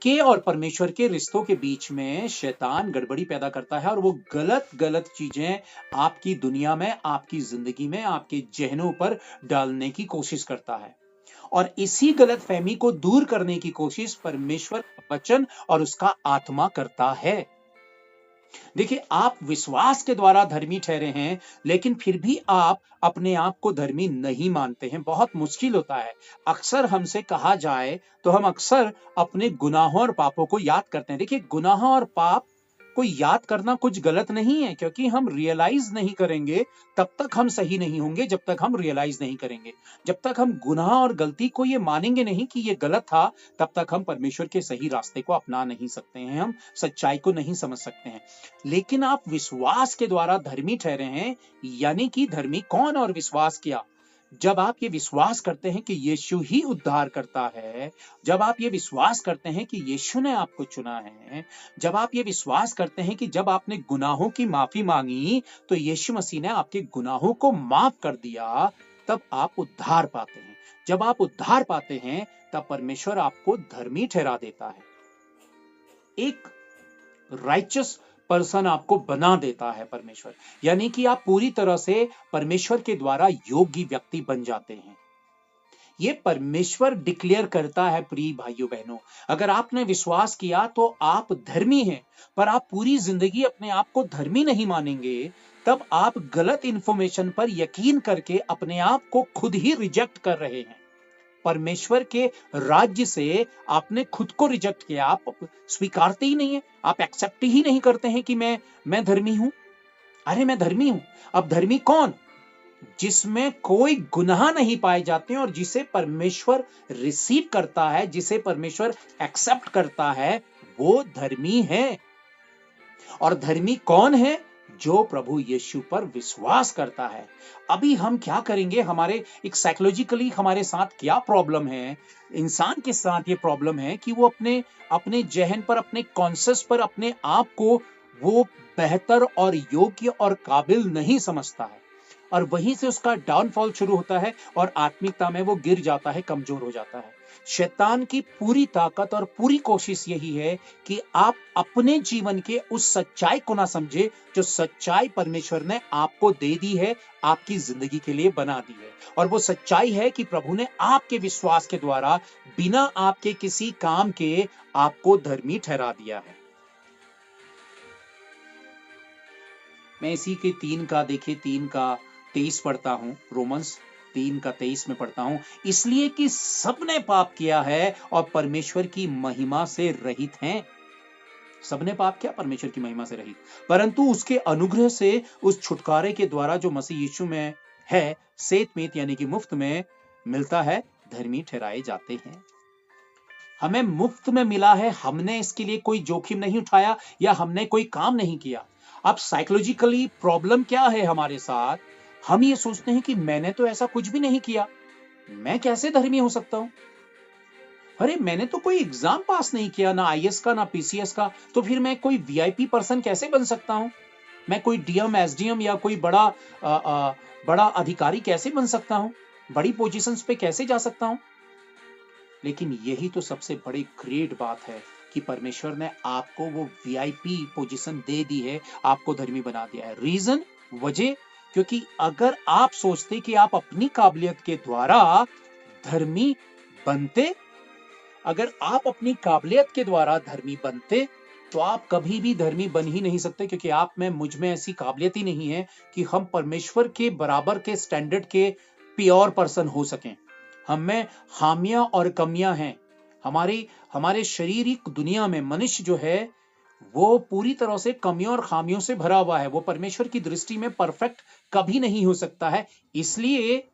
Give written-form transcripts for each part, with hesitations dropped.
आपके और परमेश्वर के रिश्तों के बीच में शैतान गड़बड़ी पैदा करता है और वो गलत गलत चीजें आपकी दुनिया में, आपकी जिंदगी में, आपके जहनों पर डालने की कोशिश करता है। और इसी गलत फहमी को दूर करने की कोशिश परमेश्वर का वचन और उसका आत्मा करता है। देखिए, आप विश्वास के द्वारा धर्मी ठहरे हैं, लेकिन फिर भी आप अपने आप को धर्मी नहीं मानते हैं। बहुत मुश्किल होता है। अक्सर हमसे कहा जाए तो हम अक्सर अपने गुनाहों और पापों को याद करते हैं। देखिए, गुनाह और पाप को याद करना कुछ गलत नहीं है, क्योंकि हम रियलाइज नहीं करेंगे तब तक हम सही नहीं होंगे, जब तक हम रियलाइज नहीं करेंगे। जब तक हम गुनाह और गलती को ये मानेंगे नहीं कि ये गलत था, तब तक हम परमेश्वर के सही रास्ते को अपना नहीं सकते हैं, हम सच्चाई को नहीं समझ सकते हैं। लेकिन आप विश्वास के द्वारा धर्मी ठहरे हैं। यानी कि धर्मी कौन और विश्वास क्या? जब आप ये विश्वास करते हैं कि यीशु ही उद्धार करता है, जब आप ये विश्वास करते हैं कि यीशु ने आपको चुना है, जब आप ये विश्वास करते हैं कि जब आपने गुनाहों की माफी मांगी तो यीशु मसीह ने आपके गुनाहों को माफ कर दिया, तब आप उद्धार पाते हैं। जब आप उद्धार पाते हैं, तब परमेश्वर आपको धर्मी ठहरा देता है। एक राइचस पर्सन आपको बना देता है परमेश्वर। यानी कि आप पूरी तरह से परमेश्वर के द्वारा योग्य व्यक्ति बन जाते हैं। ये परमेश्वर डिक्लेयर करता है। प्रिय भाइयों बहनों, अगर आपने विश्वास किया तो आप धर्मी हैं, पर आप पूरी जिंदगी अपने आप को धर्मी नहीं मानेंगे, तब आप गलत इंफॉर्मेशन पर यकीन करके अपने आप को खुद ही रिजेक्ट कर रहे हैं। परमेश्वर के राज्य से आपने खुद को रिजेक्ट किया, आप स्वीकारते ही नहीं है, आप एक्सेप्ट ही नहीं करते हैं कि मैं धर्मी हूं। अरे मैं धर्मी हूं। अब धर्मी कौन? जिसमें कोई गुनाह नहीं पाए जाते हैं और जिसे परमेश्वर रिसीव करता है, जिसे परमेश्वर एक्सेप्ट करता है, वो धर्मी है। और धर्मी कौन है? जो प्रभु यीशु पर विश्वास करता है। अभी हम क्या करेंगे, हमारे एक साइकोलॉजिकली हमारे साथ क्या प्रॉब्लम है, इंसान के साथ ये प्रॉब्लम है कि वो अपने अपने जहन पर, अपने कॉन्शियस पर अपने आप को वो बेहतर और योग्य और काबिल नहीं समझता है, और वहीं से उसका डाउनफॉल शुरू होता है और आत्मिकता में वो गिर जाता है, कमजोर हो जाता है। शैतान की पूरी ताकत और पूरी कोशिश यही है कि आप अपने जीवन के उस सच्चाई को ना समझे जो सच्चाई परमेश्वर ने आपको दे दी है, आपकी जिंदगी के लिए बना दी है। और वो सच्चाई है कि प्रभु ने आपके विश्वास के द्वारा, बिना आपके किसी काम के, आपको धर्मी ठहरा दिया है। मैं इसी के 3:23 पढ़ता हूं, रोमन्स 3:23 में पढ़ता हूं। इसलिए कि सबने पाप किया है और परमेश्वर की महिमा से रहित हैं। सबने पाप किया, परमेश्वर की महिमा से रहित, परंतु उसके अनुग्रह से उस छुटकारे के द्वारा जो मसीह यीशु में है, सेतमेत यानी कि मुफ्त में मिलता है, धर्मी ठहराए जाते हैं। हमें मुफ्त में मिला है, हमने इसके लिए कोई जोखिम नहीं उठाया या हमने कोई काम नहीं किया। अब साइकोलॉजिकली प्रॉब्लम क्या है हमारे साथ? हम ये सोचते हैं कि मैंने तो ऐसा कुछ भी नहीं किया, मैं कैसे धर्मी हो सकता हूं? अरे मैंने तो कोई एग्जाम पास नहीं किया, ना आईएएस का ना पीसीएस का, तो फिर मैं कोई वीआईपी पर्सन कैसे बन सकता हूं? मैं कोई डीएम, एसडीएम या कोई बड़ा अधिकारी कैसे बन सकता हूं? बड़ी पोजीशंस पे कैसे जा सकता हूं? लेकिन यही तो सबसे बड़ी ग्रेट बात है कि परमेश्वर ने आपको वो वीआईपी पोजीशन दे दी है, आपको धर्मी बना दिया है। रीजन, वजह, क्योंकि अगर आप सोचते कि आप अपनी काबिलियत के द्वारा धर्मी बनते, अगर आप अपनी काबिलियत के द्वारा धर्मी बनते, तो आप कभी भी धर्मी बन ही नहीं सकते, क्योंकि आप में, मुझ में ऐसी काबिलियत ही नहीं है कि हम परमेश्वर के बराबर के स्टैंडर्ड के प्योर पर्सन हो सकें। हम में खामियां और कमियां हैं। हमारे शारीरिक दुनिया में मनुष्य जो है वो पूरी तरह से कमियों और खामियों से भरा हुआ है। वो परमेश्वर की दृष्टि में परफेक्ट कभी नहीं हो सकता है। इसलिए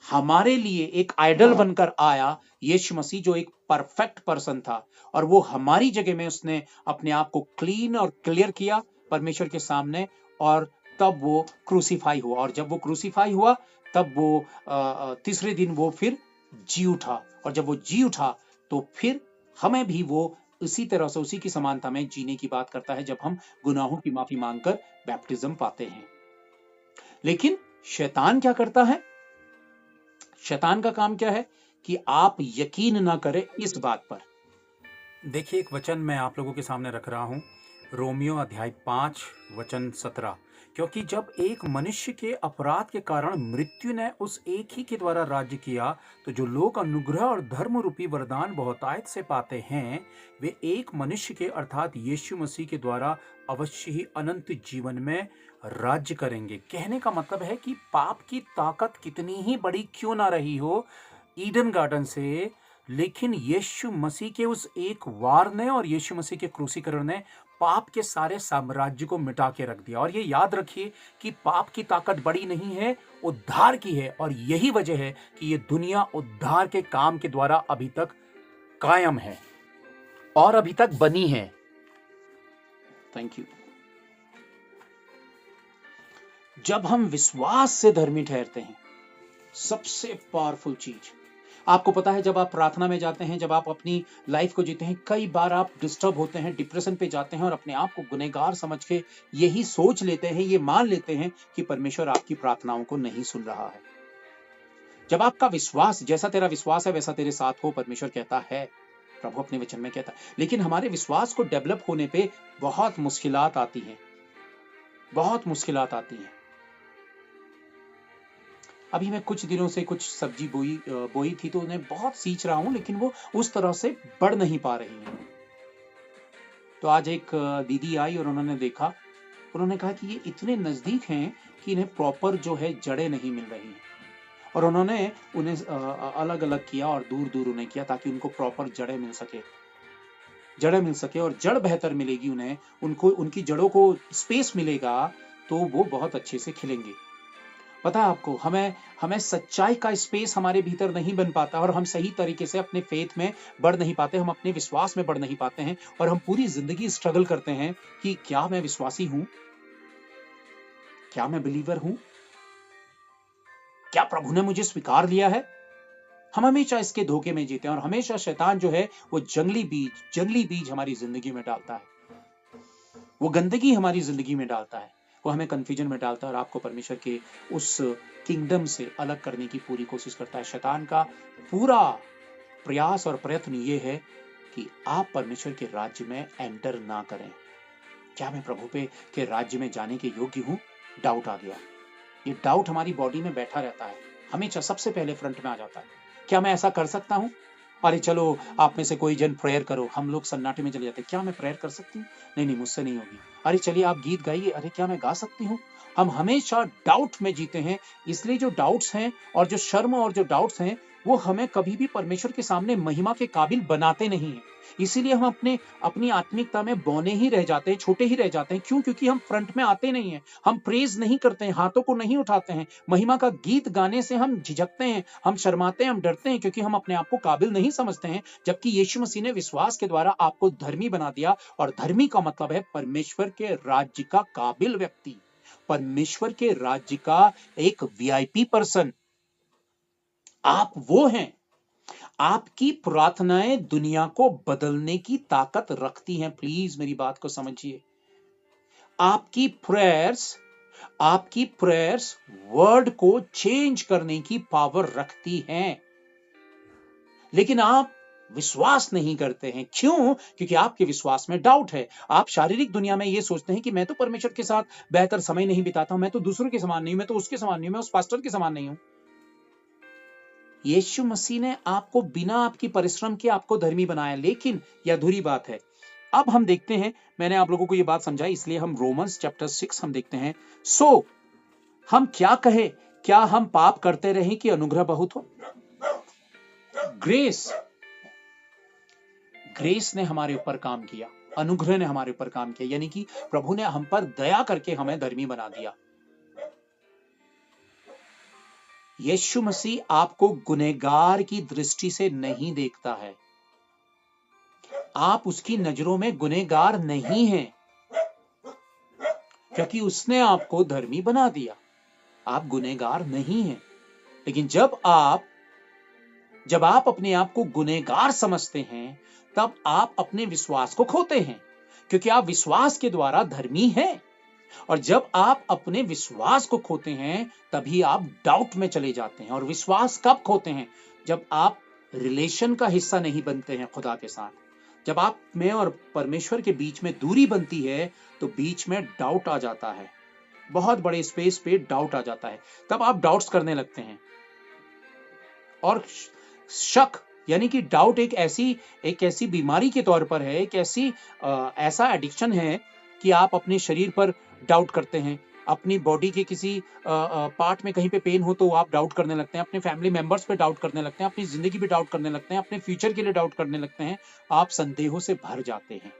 हमारे लिए एक आइडल बनकर आया यीशु मसीह, जो एक परफेक्ट पर्सन था, और वो हमारी जगह में उसने अपने आप को क्लीन और क्लियर किया परमेश्वर के सामने, और तब वो क्रूसीफाई हुआ। और जब वो क्रूसीफाई हुआ, तब वो तीसरे दिन वो फिर जी उठा, और जब वो जी उठा तो फिर हमें भी वो इसी तरह से, उसी की समानता में जीने की बात करता है, जब हम गुनाहों की माफी मांगकर बैप्टिज्म पाते हैं। लेकिन शैतान क्या करता है? शैतान का काम क्या है? कि आप यकीन ना करें इस बात पर, देखिए, एक वचन मैं आप लोगों के सामने रख रहा हूँ, रोमियो अध्याय 5 वचन 17। क्योंकि जब एक मनुष्य के अपराध के कारण मृत्यु ने उस एक ही के द्वारा राज्य किया, तो जो लोग अनुग्रह और धर्म रूपी वरदान बहुतायत से पाते हैं, वे एक मनुष्य के अर्थात यीशु मसीह के द्वारा अवश्य ही अनंत जीवन में राज्य करेंगे। कहने का मतलब है कि पाप की ताकत कितनी ही बड़ी क्यों ना रही हो ईडन गार्डन से, लेकिन यीशु मसीह के उस एक वार ने और यीशु मसीह के क्रूसीकरण ने पाप के सारे साम्राज्य को मिटा के रख दिया। और ये याद रखिए कि पाप की ताकत बड़ी नहीं है, उद्धार की है। और यही वजह है कि ये दुनिया उद्धार के काम के द्वारा अभी तक कायम है और अभी तक बनी है। Thank you. जब हम विश्वास से धर्मी ठहरते हैं, सबसे पावरफुल चीज, आपको पता है, जब आप प्रार्थना में जाते हैं, जब आप अपनी लाइफ को जीते हैं, कई बार आप डिस्टर्ब होते हैं, डिप्रेशन पे जाते हैं और अपने आप को गुनहगार समझ के यही सोच लेते हैं, ये मान लेते हैं कि परमेश्वर आपकी प्रार्थनाओं को नहीं सुन रहा है। जब आपका विश्वास, जैसा तेरा विश्वास है वैसा तेरे साथ हो, परमेश्वर कहता है, प्रभु अपने वचन में कहता है। लेकिन हमारे विश्वास को डेवलप होने पे बहुत मुश्किलात आती हैं, बहुत मुश्किलात आती हैं। अभी मैं कुछ दिनों से कुछ सब्जी बोई थी, तो उन्हें बहुत सींच रहा हूं, लेकिन वो उस तरह से बढ़ नहीं पा रही है। तो आज एक दीदी आई और उन्होंने देखा, उन्होंने कहा कि ये इतने नजदीक हैं कि इन्हें प्रॉपर जो है जड़ें नहीं मिल रही हैं। और उन्होंने उन्हें अलग अलग किया और दूर दूर उन्हें किया, ताकि उनको प्रॉपर जड़ें मिल सके, जड़ें मिल सके। और जड़ बेहतर मिलेगी उन्हें, उनको उनकी जड़ों को स्पेस मिलेगा, तो वो बहुत अच्छे से खिलेंगे। पता है आपको, हमें सच्चाई का स्पेस हमारे भीतर नहीं बन पाता और हम सही तरीके से अपने फेथ में बढ़ नहीं पाते, हम अपने विश्वास में बढ़ नहीं पाते हैं। और हम पूरी जिंदगी स्ट्रगल करते हैं कि क्या मैं विश्वासी हूं, क्या मैं बिलीवर हूं, क्या प्रभु ने मुझे स्वीकार लिया है। हम हमेशा इसके धोखे में जीते हैं और हमेशा शैतान जो है वो जंगली बीज हमारी जिंदगी में डालता है, वो गंदगी हमारी जिंदगी में डालता है, वो हमें कंफ्यूजन में डालता है और आपको परमेश्वर के उस किंगडम से अलग करने की पूरी कोशिश करता है। शैतान का पूरा प्रयास और प्रयत्न ये है कि आप परमेश्वर के राज्य में एंटर ना करें। क्या मैं प्रभु के राज्य में जाने के योग्य हूं? डाउट आ गया। ये डाउट हमारी बॉडी में बैठा रहता है, हमेशा सबसे पहले फ्रंट में आ जाता है। क्या मैं ऐसा कर सकता हूं? अरे चलो, आप में से कोई जन प्रेयर करो, हम लोग सन्नाटे में चले जाते हैं। क्या मैं प्रेयर कर सकती हूँ? नहीं, मुझसे नहीं होगी। अरे चलिए आप गीत गाइए, अरे क्या मैं गा सकती हूँ? हम हमेशा डाउट में जीते हैं। इसलिए जो डाउट्स हैं और जो शर्म और जो डाउट्स हैं, वो हमें कभी भी परमेश्वर के सामने महिमा के काबिल बनाते नहीं हैं। इसीलिए हम अपनी आत्मिकता में बौने ही रह जाते हैं, छोटे ही रह जाते हैं। क्यों? क्योंकि हम फ्रंट में आते नहीं हैं, हम प्रेज नहीं करते हैं, हाथों को नहीं उठाते हैं, महिमा का गीत गाने से हम झिझकते हैं, हम शर्माते हैं, हम डरते हैं, क्योंकि हम अपने आप को काबिल नहीं समझते हैं। जबकि यीशु मसीह ने विश्वास के द्वारा आपको धर्मी बना दिया, और धर्मी का मतलब है परमेश्वर के राज्य का काबिल व्यक्ति, परमेश्वर के राज्य का एक वीआईपी पर्सन। आप वो हैं। आपकी प्रार्थनाएं दुनिया को बदलने की ताकत रखती हैं। प्लीज मेरी बात को समझिए। आपकी प्रेयर्स वर्ड को चेंज करने की पावर रखती हैं। लेकिन आप विश्वास नहीं करते हैं। क्यों? क्योंकि आपके विश्वास में डाउट है। आप शारीरिक दुनिया में ये सोचते हैं कि मैं तो परमेश्वर के साथ बेहतर समय नहीं बिताता हूं, मैं तो दूसरों के समान नहीं हूं, मैं तो उसके समान नहीं हूं, मैं उस पास्टर के समान नहीं हूं। यीशु मसीह ने आपको बिना आपकी परिश्रम के आपको धर्मी बनाया। लेकिन यह अधूरी बात है। अब हम देखते हैं, मैंने आप लोगों को यह बात समझाई, इसलिए हम रोमन्स चैप्टर 6 हम देखते हैं। सो हम क्या कहें? क्या हम पाप करते रहें कि अनुग्रह बहुत हो? ग्रेस ने हमारे ऊपर काम किया, अनुग्रह ने हमारे ऊपर काम किया, यानी कि प्रभु ने हम पर दया करके हमें धर्मी बना दिया। यीशु मसीह आपको गुनहगार की दृष्टि से नहीं देखता है। आप उसकी नजरों में गुनहगार नहीं हैं, क्योंकि उसने आपको धर्मी बना दिया। आप गुनहगार नहीं हैं। लेकिन जब आप अपने आप को गुनहगार समझते हैं, तब आप अपने विश्वास को खोते हैं, क्योंकि आप विश्वास के द्वारा धर्मी हैं। और जब आप अपने विश्वास को खोते हैं, तभी आप डाउट में चले जाते हैं। और विश्वास कब खोते हैं? जब आप रिलेशन का हिस्सा नहीं बनते हैं खुदा के साथ, जब आप में और परमेश्वर के बीच में दूरी बनती है तो बीच में डाउट आ जाता है, बहुत बड़े स्पेस पे डाउट आ जाता है। तब आप डाउट्स करने लगते हैं। और शक यानी कि डाउट एक ऐसी बीमारी के तौर पर है, ऐसा एडिक्शन है कि आप अपने शरीर पर डाउट करते हैं, अपनी बॉडी के किसी पार्ट में कहीं पे पेन हो तो आप डाउट करने लगते हैं, अपने फैमिली मेंबर्स पे डाउट करने लगते हैं, अपनी जिंदगी पे डाउट करने लगते हैं, अपने फ्यूचर के लिए डाउट करने लगते हैं, आप संदेहों से भर जाते हैं।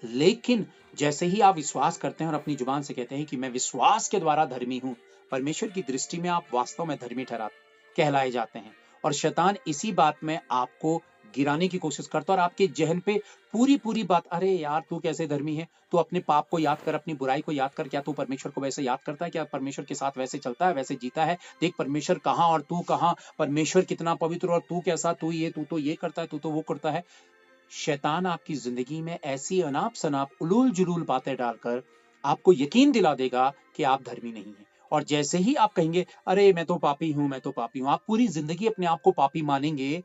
लेकिन जैसे ही आप विश्वास करते हैं और अपनी जुबान से कहते हैं कि मैं विश्वास के द्वारा धर्मी हूं, परमेश्वर की दृष्टि में आप वास्तव में धर्मी कहलाए जाते हैं। और शैतान इसी बात में आपको गिराने की कोशिश करता है और आपके जहन पे पूरी बात, अरे यार तू कैसे धर्मी है, तू अपने पाप को याद कर, अपनी बुराई को याद कर, क्या तू परमेश्वर को वैसे याद करता है, क्या परमेश्वर के साथ वैसे चलता है, वैसे जीता है, देख परमेश्वर कहाँ और तू कहाँ, परमेश्वर कितना पवित्र और तू कैसा, तू तो ये करता है, तू तो वो करता है। शैतान आपकी जिंदगी में ऐसी अनाप शनाप उलूल जुलूल बातें डालकर आपको यकीन दिला देगा कि आप धर्मी नहीं हैं। और जैसे ही आप कहेंगे अरे मैं तो पापी हूं, मैं तो पापी हूं, आप पूरी जिंदगी अपने आप को पापी मानेंगे,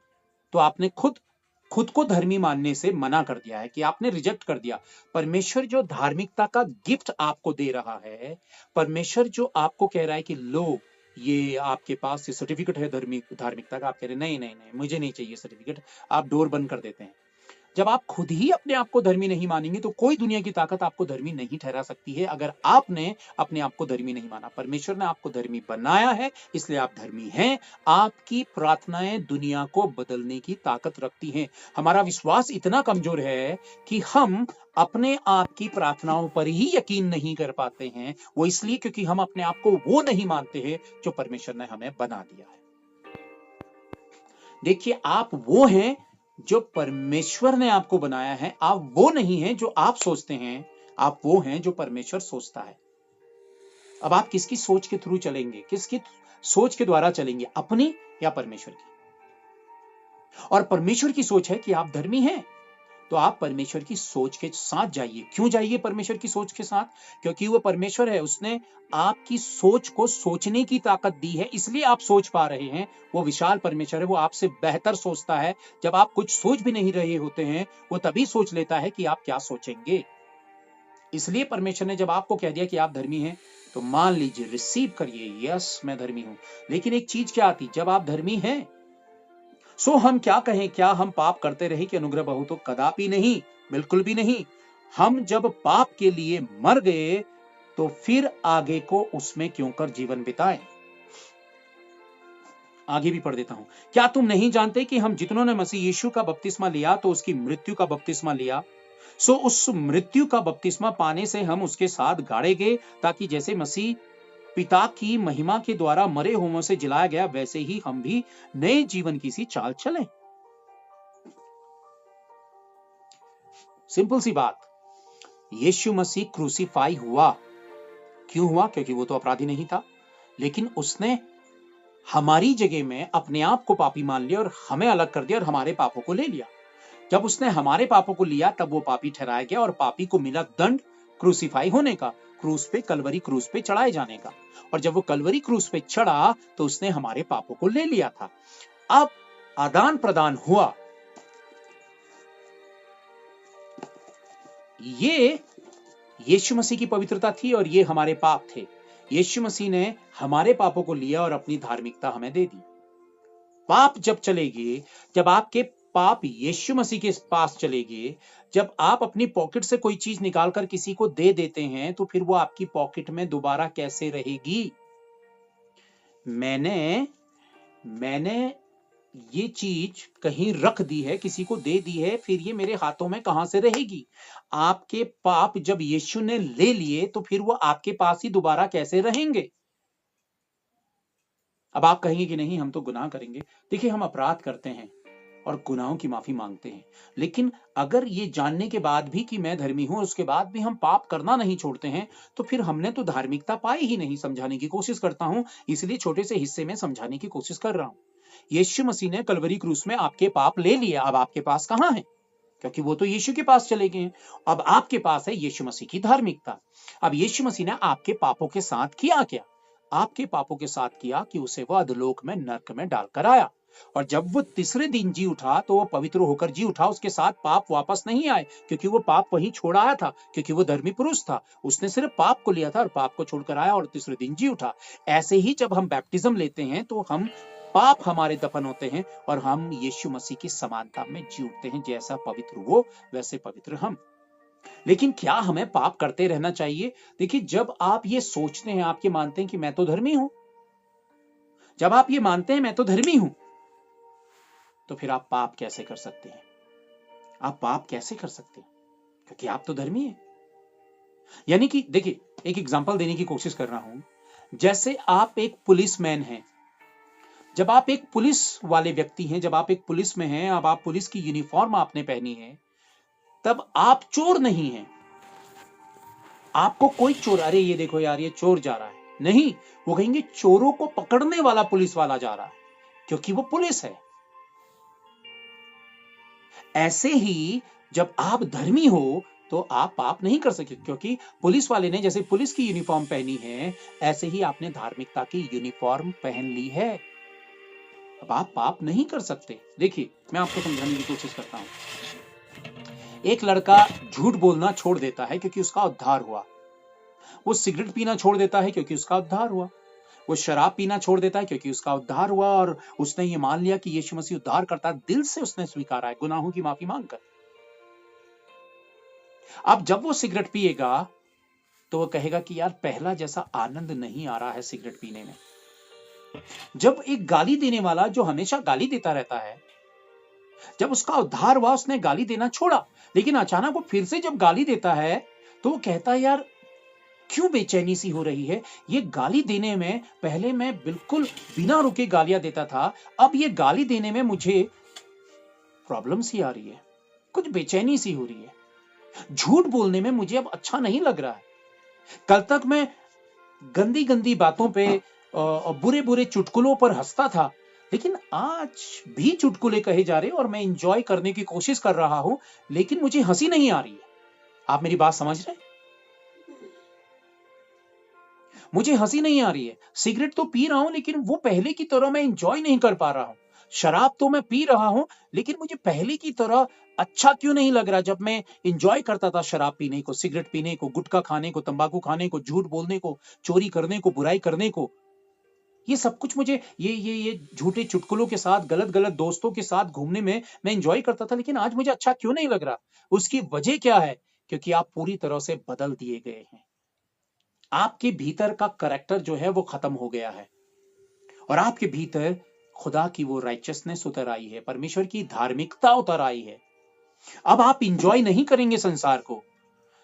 तो आपने खुद को धर्मी मानने से मना कर दिया है, कि आपने रिजेक्ट कर दिया। परमेश्वर जो धार्मिकता का गिफ्ट आपको दे रहा है, परमेश्वर जो आपको कह रहा है कि लो ये आपके पास ये सर्टिफिकेट है धार्मिकता का, आप कह रहे नहीं नहीं नहीं मुझे नहीं चाहिए सर्टिफिकेट, आप डोर बंद कर देते हैं। जब आप खुद ही अपने आप को धर्मी नहीं मानेंगे तो कोई दुनिया की ताकत आपको धर्मी नहीं ठहरा सकती है। अगर आपने अपने आप को धर्मी नहीं माना, परमेश्वर ने आपको धर्मी बनाया है, इसलिए आप धर्मी हैं। आपकी प्रार्थनाएं दुनिया को बदलने की ताकत रखती हैं। हमारा विश्वास इतना कमजोर है कि हम अपने आप की प्रार्थनाओं पर ही यकीन नहीं कर पाते हैं। वो इसलिए क्योंकि हम अपने आप को वो नहीं मानते हैं जो परमेश्वर ने हमें बना दिया है। देखिए, आप वो हैं जो परमेश्वर ने आपको बनाया है, आप वो नहीं हैं जो आप सोचते हैं, आप वो हैं जो परमेश्वर सोचता है। अब आप किसकी सोच के थ्रू चलेंगे, किसकी सोच के द्वारा चलेंगे, अपनी या परमेश्वर की? और परमेश्वर की सोच है कि आप धर्मी हैं, तो आप परमेश्वर की सोच के साथ जाइए। क्यों जाइए परमेश्वर की सोच के साथ? क्योंकि वो परमेश्वर है, उसने आपकी सोच को सोचने की ताकत दी है, इसलिए आप सोच पा रहे हैं। वो विशाल परमेश्वर है, वो आपसे बेहतर सोचता है। जब आप कुछ सोच भी नहीं रहे होते हैं, वो तभी सोच लेता है कि आप क्या सोचेंगे। इसलिए परमेश्वर ने जब आपको कह दिया कि आप धर्मी हैं, तो मान लीजिए, रिसीव करिए, यस मैं धर्मी हूं। लेकिन एक चीज क्या आती, जब आप धर्मी हैं, सो हम क्या कहें, क्या हम पाप करते रहे कि अनुग्रह बहु? तो कदापि नहीं, बिल्कुल भी नहीं। हम जब पाप के लिए मर गए तो फिर आगे को उसमें क्यों कर जीवन बिताएं? आगे भी पढ़ देता हूं। क्या तुम नहीं जानते कि हम जितनों ने मसीह यीशु का बपतिस्मा लिया तो उसकी मृत्यु का बपतिस्मा लिया, सो उस मृत्यु का बपतिस्मा पाने से हम उसके साथ गाड़े गए, ताकि जैसे मसीह पिता की महिमा के द्वारा मरे हुओं से जिलाया गया, वैसे ही हम भी नए जीवन की सी चाल चलें। सिंपल सी बात, यीशु मसीह क्रूसीफाई हुआ। क्यों हुआ? क्योंकि वो तो अपराधी नहीं था, लेकिन उसने हमारी जगह में अपने आप को पापी मान लिया और हमें अलग कर दिया और हमारे पापों को ले लिया। जब उसने हमारे पापों को लिया, तब वो पापी ठहराया गया और पापी को मिला दंड, क्रूसीफाई होने का, क्रूस पे, कलवरी क्रूस पे चढ़ाए जाने का। और जब वो कलवरी क्रूस पे चढ़ा तो उसने हमारे पापों को ले लिया था। अब आदान प्रदान हुआ। ये यीशु मसीह की पवित्रता थी और ये हमारे पाप थे। यीशु मसीह ने हमारे पापों को लिया और अपनी धार्मिकता हमें दे दी। पाप जब चलेगी, जब आपके पाप यीशु मसीह के पास चलेगी, जब आप अपनी पॉकेट से कोई चीज निकालकर किसी को दे देते हैं, तो फिर वो आपकी पॉकेट में दोबारा कैसे रहेगी? मैंने ये चीज कहीं रख दी है, किसी को दे दी है, फिर ये मेरे हाथों में कहां से रहेगी? आपके पाप जब यीशु ने ले लिए, तो फिर वो आपके पास ही दोबारा कैसे रहेंगे? अब आप कहेंगे कि नहीं, हम तो गुनाह करेंगे। देखिए, हम अपराध करते हैं और गुनाहों की माफी मांगते हैं, लेकिन अगर ये जानने के बाद भी कि मैं धर्मी हूं, उसके बाद भी हम पाप करना नहीं छोड़ते हैं, तो फिर हमने तो धार्मिकता पाई ही नहीं। समझाने की कोशिश करता हूं, इसलिए छोटे से हिस्से में समझाने की कोशिश कर रहा हूं। यीशु मसीह ने कलवरी क्रूस में आपके पाप ले लिया। अब आपके पास कहां है? क्योंकि वो तो यीशु के पास चले गए हैं। अब आपके पास है यीशु मसीह की धार्मिकता। अब यीशु मसीह ने आपके पापों के साथ किया क्या? आपके पापों के साथ किया कि उसे वो अधोलोक में, नरक में डालकर आया। और जब वो तीसरे दिन जी उठा तो वो पवित्र होकर जी उठा, उसके साथ पाप वापस नहीं आए, क्योंकि वो पाप वहीं छोड़ आया था, क्योंकि वो धर्मी पुरुष था। उसने सिर्फ पाप को लिया था और पाप को छोड़कर आया और तीसरे दिन जी उठा। ऐसे ही जब हम बैप्टिज्म लेते हैं तो हम पाप हमारे दफन होते हैं और हम यीशु मसीह की समानता में जी उठते हैं। जैसा पवित्र वो वैसे पवित्र हम। लेकिन क्या हमें पाप करते रहना चाहिए? देखिए, जब आप ये सोचते हैं, आप ये मानते हैं कि मैं तो धर्मी हूं, जब आप ये मानते हैं मैं तो धर्मी हूं, तो फिर आप पाप कैसे कर सकते हैं? आप पाप कैसे कर सकते हैं? क्योंकि आप तो धर्मी हैं। यानी कि देखिए, एक एग्जांपल देने की कोशिश कर रहा हूं। जैसे आप एक पुलिसमैन हैं, जब आप एक पुलिस वाले व्यक्ति हैं, जब आप एक पुलिस में हैं, अब आप पुलिस की यूनिफॉर्म आपने पहनी है, तब आप चोर नहीं हैं। आपको कोई चोर, अरे ये देखो यार ये चोर जा रहा है, नहीं, वो कहेंगे चोरों को पकड़ने वाला पुलिस वाला जा रहा है, क्योंकि वो पुलिस है। ऐसे ही जब आप धर्मी हो तो आप पाप नहीं कर सकते, क्योंकि पुलिस वाले ने जैसे पुलिस की यूनिफॉर्म पहनी है, ऐसे ही आपने धार्मिकता की यूनिफॉर्म पहन ली है। अब आप पाप नहीं कर सकते। देखिए, मैं आपको समझाने की कोशिश करता हूं। एक लड़का झूठ बोलना छोड़ देता है क्योंकि उसका उद्धार हुआ। वो सिगरेट पीना छोड़ देता है क्योंकि उसका उद्धार हुआ। वो शराब पीना छोड़ देता है क्योंकि उसका उद्धार हुआ और उसने ये मान लिया कि यीशु मसीह उद्धार करता है, दिल से उसने स्वीकारा है गुनाहों की माफी मांगकर। अब जब वो सिगरेट पिएगा तो वो कहेगा कि यार पहला जैसा आनंद नहीं आ रहा है सिगरेट पीने में। जब एक गाली देने वाला जो हमेशा गाली देता रहता है, जब उसका उद्धार हुआ उसने गाली देना छोड़ा, लेकिन अचानक वो फिर से जब गाली देता है तो वो कहता है यार क्यों बेचैनी सी हो रही है। ये गाली देने में पहले मैं बिल्कुल बिना रुके गालियां देता था, अब ये गाली देने में मुझे प्रॉब्लम सी आ रही है, कुछ बेचैनी सी हो रही है। झूठ बोलने में मुझे अब अच्छा नहीं लग रहा है। कल तक मैं गंदी गंदी बातों पे और बुरे बुरे चुटकुलों पर हंसता था, लेकिन आज भी चुटकुले कहे जा रहे और मैं इंजॉय करने की कोशिश कर रहा हूं, लेकिन मुझे हंसी नहीं आ रही है। आप मेरी बात समझ रहे हैं? मुझे हंसी नहीं आ रही है। सिगरेट तो पी रहा हूं लेकिन वो पहले की तरह मैं इंजॉय नहीं कर पा रहा हूं। शराब तो मैं पी रहा हूं लेकिन मुझे पहले की तरह अच्छा क्यों नहीं लग रहा। जब मैं इंजॉय करता था शराब पीने को, सिगरेट पीने को, गुटखा खाने को, तंबाकू खाने को, झूठ बोलने को, चोरी करने को, बुराई करने को, ये सब कुछ मुझे ये झूठे चुटकुलों के साथ, गलत गलत दोस्तों के साथ घूमने में मैं इंजॉय करता था, लेकिन आज मुझे अच्छा क्यों नहीं लग रहा। उसकी वजह क्या है? क्योंकि आप पूरी तरह से बदल दिए गए हैं। आपके भीतर का करैक्टर जो है वो खत्म हो गया है और आपके भीतर खुदा की वो राइचियसनेस उतर आई है, परमेश्वर की धार्मिकता उतर आई है। अब आप इंजॉय नहीं करेंगे संसार को।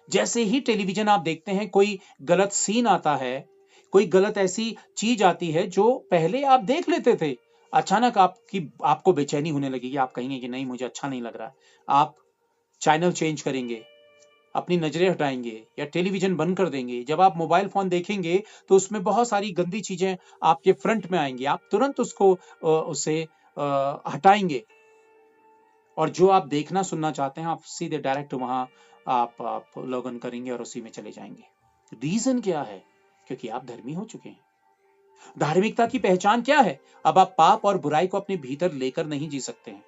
जैसे ही टेलीविजन आप देखते हैं, कोई गलत सीन आता है, कोई गलत ऐसी चीज आती है जो पहले आप देख लेते थे, अचानक आपको बेचैनी होने लगेगी। आप कहेंगे कि नहीं मुझे अच्छा नहीं लग रहा। आप चैनल चेंज करेंगे, अपनी नजरें हटाएंगे या टेलीविजन बंद कर देंगे। जब आप मोबाइल फोन देखेंगे तो उसमें बहुत सारी गंदी चीजें आपके फ्रंट में आएंगी, आप तुरंत उसे हटाएंगे और जो आप देखना सुनना चाहते हैं आप सीधे डायरेक्ट वहां आप लॉगिन करेंगे और उसी में चले जाएंगे। रीजन क्या है? क्योंकि आप धर्मी हो चुके हैं। धार्मिकता की पहचान क्या है? अब आप पाप और बुराई को अपने भीतर लेकर नहीं जी सकते हैं।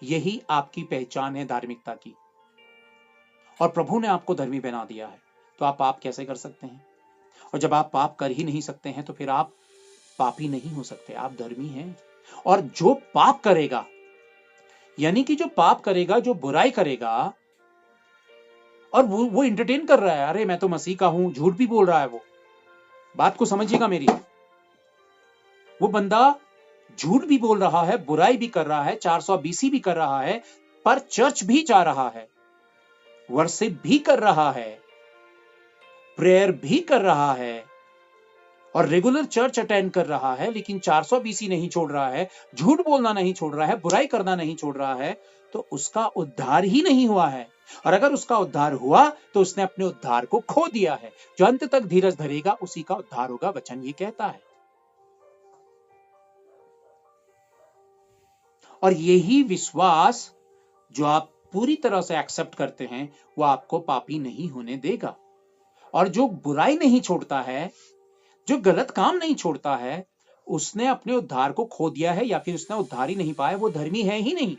यही आपकी पहचान है धार्मिकता की। और प्रभु ने आपको धर्मी बना दिया है, तो आप पाप कैसे कर सकते हैं? और जब आप पाप कर ही नहीं सकते हैं तो फिर आप पापी नहीं हो सकते, आप धर्मी हैं। और जो पाप करेगा, यानी कि जो पाप करेगा, जो बुराई करेगा और वो एंटरटेन कर रहा है, अरे मैं तो मसीह का हूं, झूठ भी बोल रहा है। वो बात को समझिएगा मेरी। वो बंदा झूठ भी बोल रहा है, बुराई भी कर रहा है, 420 भी कर रहा है, पर चर्च भी जा रहा है, वर्शिप भी कर रहा है, प्रेयर भी कर रहा है और रेगुलर चर्च अटेंड कर रहा है, लेकिन 420 नहीं छोड़ रहा है, झूठ बोलना नहीं छोड़ रहा है, बुराई करना नहीं छोड़ रहा है, तो उसका उद्धार ही नहीं हुआ है। और अगर उसका उद्धार हुआ तो उसने अपने उद्धार को खो दिया है। जो अंत तक धीरज धरेगा उसी का उद्धार होगा, वचन ये कहता है। और यही विश्वास जो आप पूरी तरह से एक्सेप्ट करते हैं वो आपको पापी नहीं होने देगा। और जो बुराई नहीं छोड़ता है, जो गलत काम नहीं छोड़ता है, उसने अपने उद्धार को खो दिया है या फिर उसने उद्धार ही नहीं पाया, वो धर्मी है ही नहीं।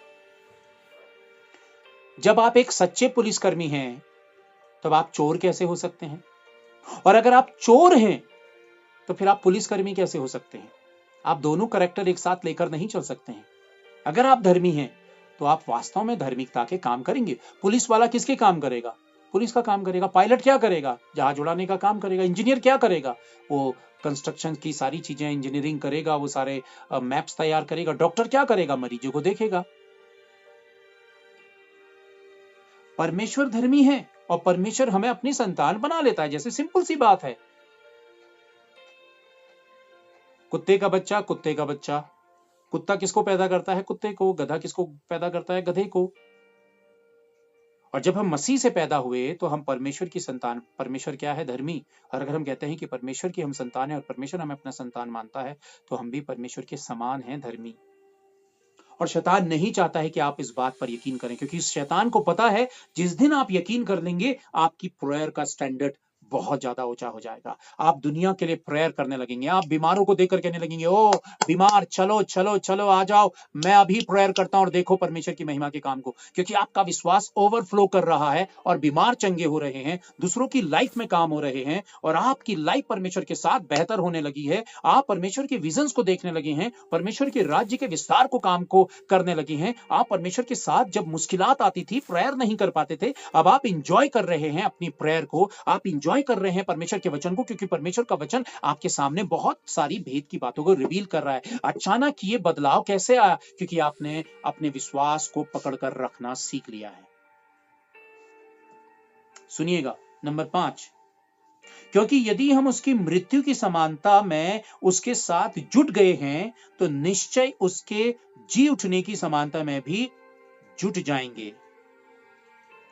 जब आप एक सच्चे पुलिसकर्मी हैं, तब आप चोर कैसे हो सकते हैं? और अगर आप चोर हैं, तो फिर आप पुलिसकर्मी कैसे हो सकते हैं? आप दोनों कैरेक्टर एक साथ लेकर नहीं चल सकते हैं। अगर आप धर्मी हैं, तो आप वास्तव में धार्मिकता के काम करेंगे। पुलिस वाला किसके काम करेगा? पुलिस का काम करेगा। पायलट क्या करेगा? जहाज उड़ाने का काम करेगा। इंजीनियर क्या करेगा? वो कंस्ट्रक्शन की सारी चीजें इंजीनियरिंग करेगा, वो सारे मैप्स तैयार करेगा। डॉक्टर क्या करेगा? मरीजों को देखेगा। परमेश्वर धर्मी है और परमेश्वर हमें अपनी संतान बना लेता है। जैसे सिंपल सी बात है, कुत्ते का बच्चा, कुत्ते का बच्चा। कुत्ता किसको पैदा करता है? कुत्ते को। गधा किसको पैदा करता है? गधे को। और जब हम मसीह से पैदा हुए तो हम परमेश्वर की संतान। परमेश्वर क्या है? धर्मी। और अगर हम कहते हैं कि परमेश्वर की हम संतान है और परमेश्वर हमें अपना संतान मानता है, तो हम भी परमेश्वर के समान हैं, धर्मी। और शैतान नहीं चाहता है कि आप इस बात पर यकीन करें, क्योंकि शैतान को पता है जिस दिन आप यकीन कर लेंगे, आपकी प्रेयर का स्टैंडर्ड बहुत ज्यादा ऊंचा हो जाएगा। आप दुनिया के लिए प्रेयर करने लगेंगे। आप बीमारों को देखकर कहने लगेंगे, ओ बीमार, चलो चलो चलो आ जाओ, मैं अभी प्रेयर करता हूं और देखो परमेश्वर की महिमा के काम को। क्योंकि आपका विश्वास ओवरफ्लो कर रहा है और बीमार चंगे हो रहे हैं, दूसरों की लाइफ में काम हो रहे हैं, और आपकी लाइफ परमेश्वर के साथ बेहतर होने लगी है। आप परमेश्वर के विजन्स को देखने लगे हैं, परमेश्वर के राज्य के विस्तार को काम को करने लगे हैं। आप परमेश्वर के साथ जब मुश्किलात आती थी, प्रेयर नहीं कर पाते थे, अब आप इंजॉय कर रहे हैं अपनी प्रेयर को। आप इंजॉय कर रहे हैं परमेश्वर के वचन को, क्योंकि परमेश्वर का वचन आपके सामने बहुत सारी भेद की बातों को रिवील कर रहा है। अचानक ये बदलाव कैसे आया? क्योंकि आपने अपने विश्वास को पकड़कर रखना सीख लिया है। सुनिएगा, नंबर 5, क्योंकि यदि हम उसकी मृत्यु की समानता में उसके साथ जुट गए हैं, तो निश्चय उसके जी उठने की समानता में भी जुट जाएंगे।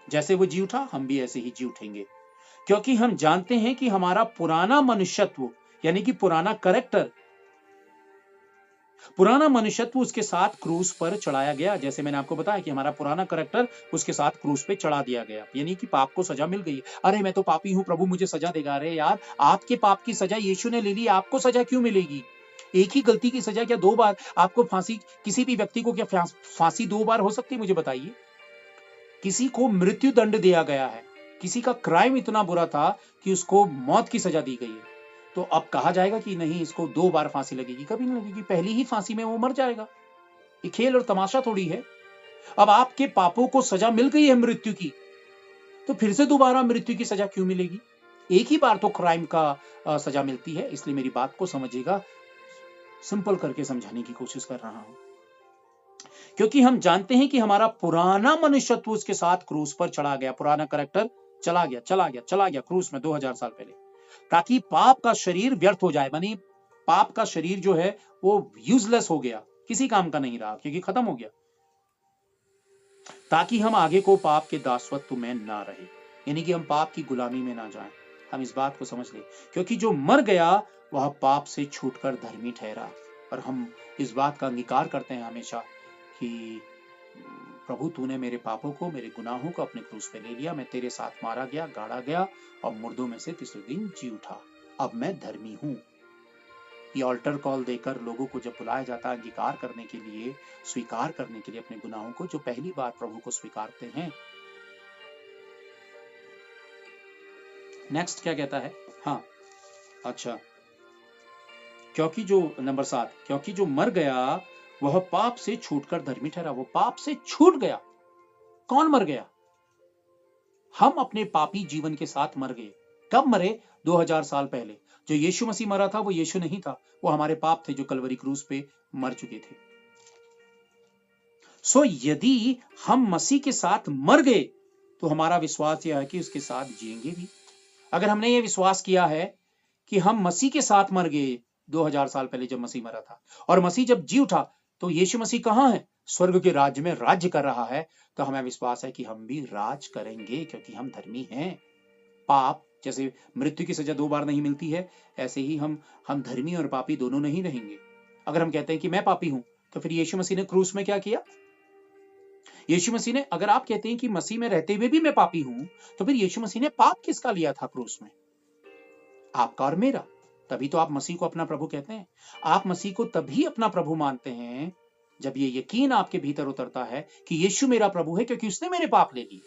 जैसे वो जी उठा, हम भी ऐसे ही जी उठेंगे। क्योंकि हम जानते हैं कि हमारा पुराना मनुष्यत्व, यानी कि पुराना मनुष्यत्व उसके साथ क्रूस पर चढ़ाया गया। जैसे मैंने आपको बताया कि हमारा पुराना करैक्टर उसके साथ क्रूस पे चढ़ा दिया गया, यानी कि पाप को सजा मिल गई। अरे मैं तो पापी हूं, प्रभु मुझे सजा देगा। अरे यार, आपके पाप की सजा यीशु ने ले ली, आपको सजा क्यों मिलेगी? एक ही गलती की सजा क्या 2 बार? आपको फांसी, किसी भी व्यक्ति को क्या फांसी 2 बार हो सकती है? मुझे बताइए। किसी को मृत्यु दंड दिया गया है, किसी का क्राइम इतना बुरा था कि उसको मौत की सजा दी गई है, तो अब कहा जाएगा कि नहीं, इसको 2 बार फांसी लगेगी? कभी नहीं लगेगी। पहली ही फांसी में वो मर जाएगा। ये खेल और तमाशा थोड़ी है। अब आपके पापों को सजा मिल गई है मृत्यु की, तो फिर से दोबारा मृत्यु की सजा क्यों मिलेगी? एक ही बार तो क्राइम का सजा मिलती है। इसलिए मेरी बात को समझिएगा, सिंपल करके समझाने की कोशिश कर रहा हूं। क्योंकि हम जानते हैं कि हमारा पुराना मनुष्यत्व उसके साथ क्रूस पर चढ़ा गया। पुराना करैक्टर चला गया क्रूस में 2000 साल पहले, ताकि पाप का शरीर व्यर्थ हो जाए। मानी पाप का शरीर जो है वो यूजलेस हो गया, किसी काम का नहीं रहा, क्योंकि खत्म हो गया, ताकि हम आगे को पाप के दासत्व में ना रहे, यानी कि हम पाप की गुलामी में ना जाएं। हम इस बात को समझ ले, क्योंकि जो मर गया वह पाप से छूटकर धर्मी ठहरा। और हम इस बात का अंगीकार करते हैं हमेशा कि प्रभु तूने मेरे पापों को, मेरे गुनाहों को अपने क्रूस पे ले लिया, मैं तेरे साथ मारा गया, गाड़ा गया और मुर्दों में से तीसरे दिन जी उठा, अब मैं धर्मी हूं। ये ऑल्टर कॉल देकर लोगों को जब बुलाया जाता है अंगीकार करने के लिए, स्वीकार करने के लिए अपने गुनाहों को, जो पहली बार प्रभु को स्वीकारते हैं। नेक्स्ट क्या कहता है? हाँ, अच्छा, क्योंकि जो नंबर 7, क्योंकि जो मर गया वह पाप से छूटकर धर्मी ठहरा। वो पाप से छूट गया। कौन मर गया? हम अपने पापी जीवन के साथ मर गए। कब मरे? 2000 साल पहले। जो यीशु मसीह मरा था वो यीशु नहीं था, वो हमारे पाप थे जो कलवरी क्रूस पे मर चुके थे। सो यदि हम मसीह के साथ मर गए तो हमारा विश्वास यह है कि उसके साथ जिएंगे भी। अगर हमने ये विश्वास किया है कि हम मसीह के साथ मर गए 2000 साल पहले जब मसीह मरा था, और मसीह जब जी उठा, तो यीशु मसीह कहां है? स्वर्ग के राज्य में राज्य कर रहा है। तो हमें विश्वास है कि हम भी राज करेंगे, क्योंकि हम धर्मी हैं। पाप, जैसे मृत्यु की सजा 2 बार नहीं मिलती है, ऐसे ही हम धर्मी और पापी दोनों नहीं रहेंगे। अगर हम कहते हैं कि मैं पापी हूं, तो फिर यीशु मसीह ने क्रूस में क्या किया? यीशु मसीह ने, अगर आप कहते हैं कि मसीह में रहते हुए भी मैं पापी हूं, तो फिर यीशु मसीह ने पाप किसका लिया था क्रूस में? आपका और मेरा। तभी तो आप मसीह को अपना प्रभु कहते हैं। आप मसीह को तभी अपना प्रभु मानते हैं जब ये यकीन आपके भीतर उतरता है कि यीशु मेरा प्रभु है, क्योंकि उसने मेरे पाप ले लिए,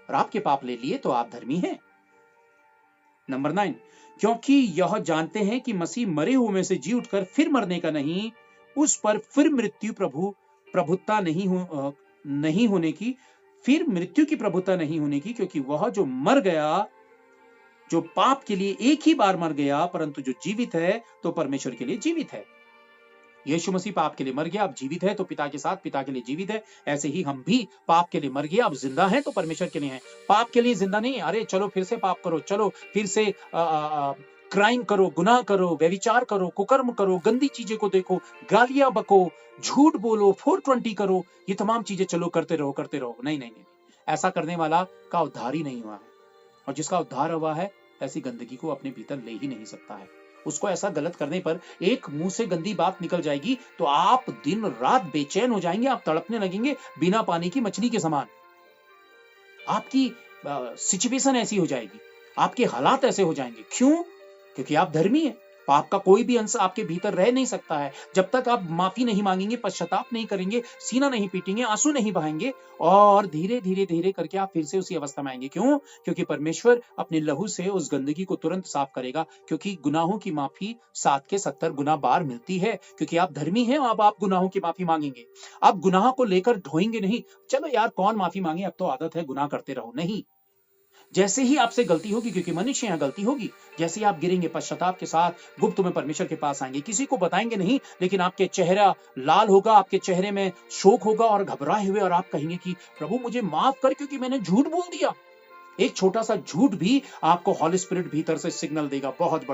और आपके पाप ले लिए तो आप धर्मी हैं। नंबर 9, क्योंकि यह जानते हैं कि मसीह मरे हुए में से जी उठकर फिर मरने का नहीं, उस पर फिर मृत्यु प्रभुता नहीं होने की, फिर मृत्यु की प्रभुता नहीं होने की, क्योंकि वह जो मर गया, जो पाप के लिए एक ही बार मर गया, परंतु जो जीवित है तो परमेश्वर के लिए जीवित है। यीशु मसीह पाप के लिए मर गया, अब जीवित है तो पिता के साथ, पिता के लिए जीवित है। ऐसे ही हम भी पाप के लिए मर गया, अब जिंदा हैं तो परमेश्वर के लिए हैं। पाप के लिए जिंदा नहीं, अरे चलो फिर से पाप करो, चलो फिर से क्राइम करो, गुनाह करो, व्यभिचार करो, कुकर्म करो, गंदी चीजें को देखो, गालियां बको, झूठ बोलो, 420 करो, ये तमाम चीजें चलो करते रहो। नहीं नहीं नहीं, ऐसा करने वाला का उद्धार ही नहीं हुआ है, और जिसका उद्धार हुआ है ऐसी गंदगी को अपने भीतर ले ही नहीं सकता है। उसको ऐसा गलत करने पर एक मुंह से गंदी बात निकल जाएगी तो आप दिन रात बेचैन हो जाएंगे, आप तड़पने लगेंगे बिना पानी की मछली के समान। आपकी सिचुएशन ऐसी हो जाएगी, आपके हालात ऐसे हो जाएंगे। क्यों? क्योंकि आप धर्मी हैं। पाप का कोई भी अंश आपके भीतर रह नहीं सकता है जब तक आप माफी नहीं मांगेंगे, पश्चाताप नहीं करेंगे, सीना नहीं पीटेंगे, आंसू नहीं बहाएंगे, और धीरे धीरे धीरे करके आप फिर से उसी अवस्था में आएंगे। क्यों? क्योंकि परमेश्वर अपने लहू से उस गंदगी को तुरंत साफ करेगा, क्योंकि गुनाहों की माफी 7 के 70 गुना बार मिलती है, क्योंकि आप धर्मी हैं। अब आप गुनाहों की माफी मांगेंगे, आप गुनाह को लेकर ढोएंगे नहीं, चलो यार कौन माफी मांगे, अब तो आदत है, गुनाह करते रहो। नहीं, जैसे ही आपसे गलती होगी, क्योंकि मनुष्य यहां गलती होगी, जैसे ही आप गिरेंगे पश्चाताप के साथ गुप्त में परमेश्वर के पास आएंगे। किसी को बताएंगे नहीं, लेकिन आपके चेहरा लाल होगा, आपके चेहरे में शोक होगा और घबराए हुए, और आप कहेंगे कि प्रभु मुझे माफ कर, क्योंकि मैंने झूठ बोल दिया। एक छोटा सा झूठ भी आपको हॉली स्पिरिट भीतर से सिग्नल देगा, बहुत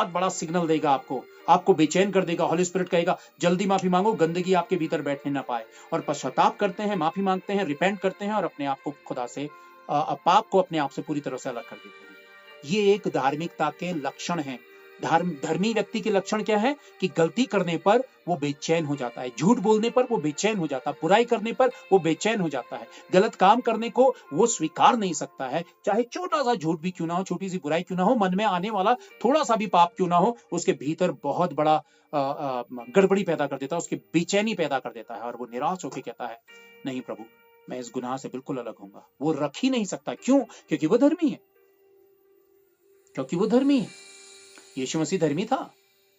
बड़ा सिग्नल देगा आपको बेचैन कर देगा। हॉली स्पिरिट कहेगा जल्दी माफी मांगो, गंदगी आपके भीतर बैठने ना पाए। और पश्चाताप करते हैं, माफी मांगते हैं, रिपेंट करते हैं, और अपने आप को खुदा से, पाप को अपने आप से पूरी तरह से अलग कर देते हैं। ये एक धार्मिकता के लक्षण हैं। धर्मी व्यक्ति के लक्षण क्या है? कि गलती करने पर वो बेचैन हो जाता है, झूठ बोलने पर वो बेचैन हो जाता है, बुराई करने पर वो बेचैन हो जाता है, गलत काम करने को वो स्वीकार नहीं सकता है। चाहे छोटा सा झूठ भी क्यों ना हो, छोटी सी बुराई क्यों ना हो, मन में आने वाला थोड़ा सा भी पाप क्यों ना हो, उसके भीतर बहुत बड़ा गड़बड़ी पैदा कर देता है, उसकी बेचैनी पैदा कर देता है, और वो निराश होकर कहता है नहीं प्रभु, मैं इस गुनाह से बिल्कुल अलग होऊंगा। वो रख ही नहीं सकता। क्यों? क्योंकि वो धर्मी है। यीशु मसीह धर्मी था,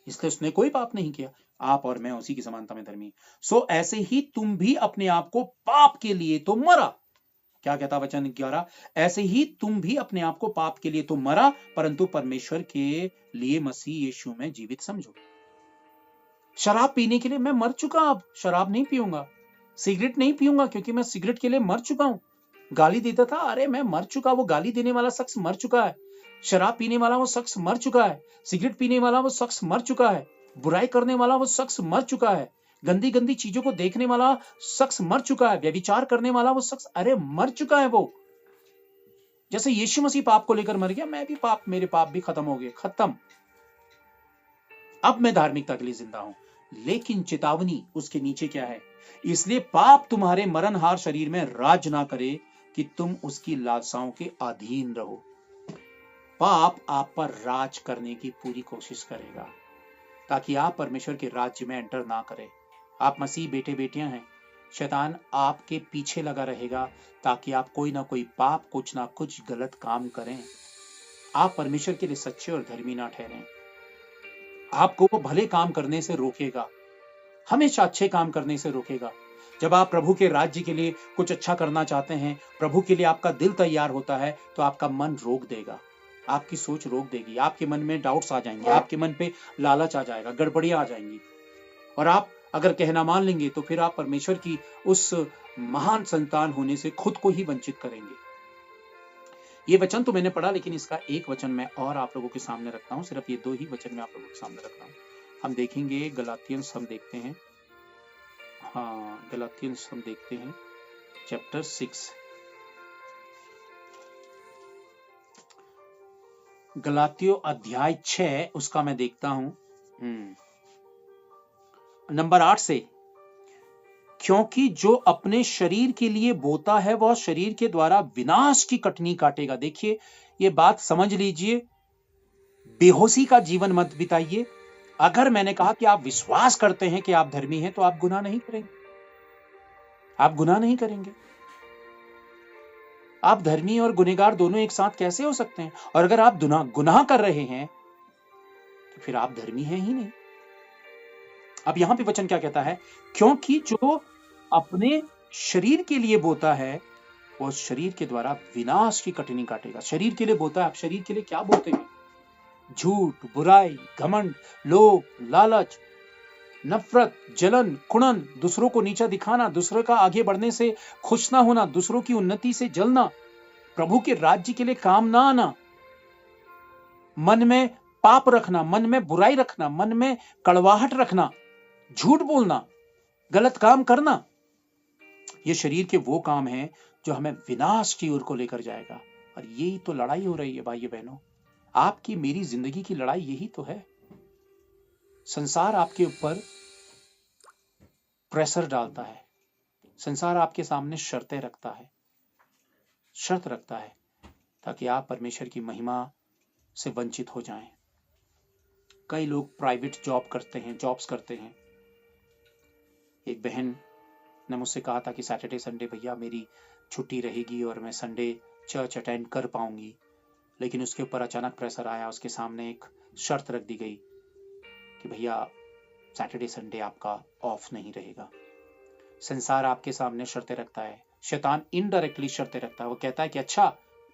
इसलिए उसने कोई पाप नहीं किया। आप और मैं उसी की समानता में धर्मी। सो ऐसे ही तुम भी अपने आप को पाप के लिए तो मरा। क्या कहता वचन 11? ऐसे ही तुम भी अपने आप को पाप के लिए तो मरा, परंतु परमेश्वर के लिए मसीह यीशु में जीवित समझो। शराब पीने के लिए मैं मर चुका, अब शराब नहीं पीऊंगा। सिगरेट नहीं पीऊंगा, क्योंकि मैं सिगरेट के लिए मर चुका हूं। गाली देता था, अरे मैं मर चुका, वो गाली देने वाला शख्स मर चुका है। शराब पीने वाला वो शख्स मर चुका है। सिगरेट पीने वाला वो शख्स मर चुका है। बुराई करने वाला वो शख्स मर चुका है। गंदी गंदी चीजों को देखने वाला शख्स मर चुका है। व्यभिचार करने वाला वो शख्स, अरे मर चुका है वो। जैसे यीशु मसीह पाप को लेकर मर गया, मैं भी मेरे पाप भी खत्म हो गए, खत्म। अब मैं धार्मिकता के लिए जिंदा हूं। लेकिन चेतावनी उसके नीचे क्या है? इसलिए पाप तुम्हारे मरणहार शरीर में राज ना करे कि तुम उसकी लालसाओं के अधीन रहो। पाप आप पर राज करने की पूरी कोशिश करेगा ताकि आप परमेश्वर के राज्य में एंटर ना करें। आप मसीह बेटे बेटियां हैं, शैतान आपके पीछे लगा रहेगा ताकि आप कोई ना कोई पाप, कुछ ना कुछ गलत काम करें। आप परमेश्वर के लिए सच्चे और धर्मी ना ठहरें। आपको वो भले काम करने से रोकेगा, हमेशा अच्छे काम करने से रोकेगा। जब आप प्रभु के राज्य के लिए कुछ अच्छा करना चाहते हैं, प्रभु के लिए आपका दिल तैयार होता है, तो आपका मन रोक देगा, आपकी सोच रोक देगी, आपके मन में डाउट्स आ जाएंगे, आपके मन पे लालच आ जाएगा, गड़बड़ियां आ जाएंगी, और आप अगर कहना मान लेंगे तो फिर आप परमेश्वर की उस महान संतान होने से खुद को ही वंचित करेंगे। ये वचन तो मैंने पढ़ा, लेकिन इसका एक वचन मैं और आप लोगों के सामने रखता हूं। सिर्फ ये 2 ही वचन मैं आप लोगों के सामने रख रहा हूं। हम देखेंगे गलातियंस, हम देखते हैं, हाँ गलातियंस हम देखते हैं चैप्टर 6, गलातियों अध्याय 6 उसका मैं देखता हूं नंबर 8 से। क्योंकि जो अपने शरीर के लिए बोता है वह शरीर के द्वारा विनाश की कटनी काटेगा। देखिए ये बात समझ लीजिए, बेहोशी का जीवन मत बिताइए। अगर मैंने कहा कि आप विश्वास करते हैं कि आप धर्मी हैं तो आप गुनाह नहीं करेंगे, आप गुनाह नहीं करेंगे। आप धर्मी और गुनहगार दोनों एक साथ कैसे हो सकते हैं? और अगर आप गुनाह कर रहे हैं तो फिर आप धर्मी हैं ही नहीं। अब यहां पे वचन क्या कहता है? क्योंकि जो अपने शरीर के लिए बोता है वो शरीर के द्वारा विनाश की कटनी काटेगा। शरीर के लिए बोता है, आप शरीर के लिए क्या बोते हैं? झूठ, बुराई, घमंड, लोभ, लालच, नफरत, जलन, कुड़न, दूसरों को नीचा दिखाना, दूसरों का आगे बढ़ने से खुश ना होना, दूसरों की उन्नति से जलना, प्रभु के राज्य के लिए काम ना आना, मन में पाप रखना, मन में बुराई रखना, मन में कड़वाहट रखना, झूठ बोलना, गलत काम करना, ये शरीर के वो काम हैं जो हमें विनाश की ओर को लेकर जाएगा। और यही तो लड़ाई हो रही है भाइयों बहनों, आपकी मेरी जिंदगी की लड़ाई यही तो है। संसार आपके ऊपर प्रेशर डालता है, संसार आपके सामने शर्तें रखता है, शर्त रखता है ताकि आप परमेश्वर की महिमा से वंचित हो जाएं। कई लोग प्राइवेट जॉब्स करते हैं। एक बहन ने मुझसे कहा था कि सैटरडे संडे भैया मेरी छुट्टी रहेगी और मैं संडे चर्च अटेंड कर पाऊंगी, लेकिन उसके ऊपर अचानक प्रेशर आया। उसके सामने एक शर्त रख दी गई कि भैया सैटरडे संडे आपका ऑफ नहीं रहेगा। संसार आपके सामने शर्तें रखता है, शैतान इनडायरेक्टली शर्तें रखता है। वो कहता है कि अच्छा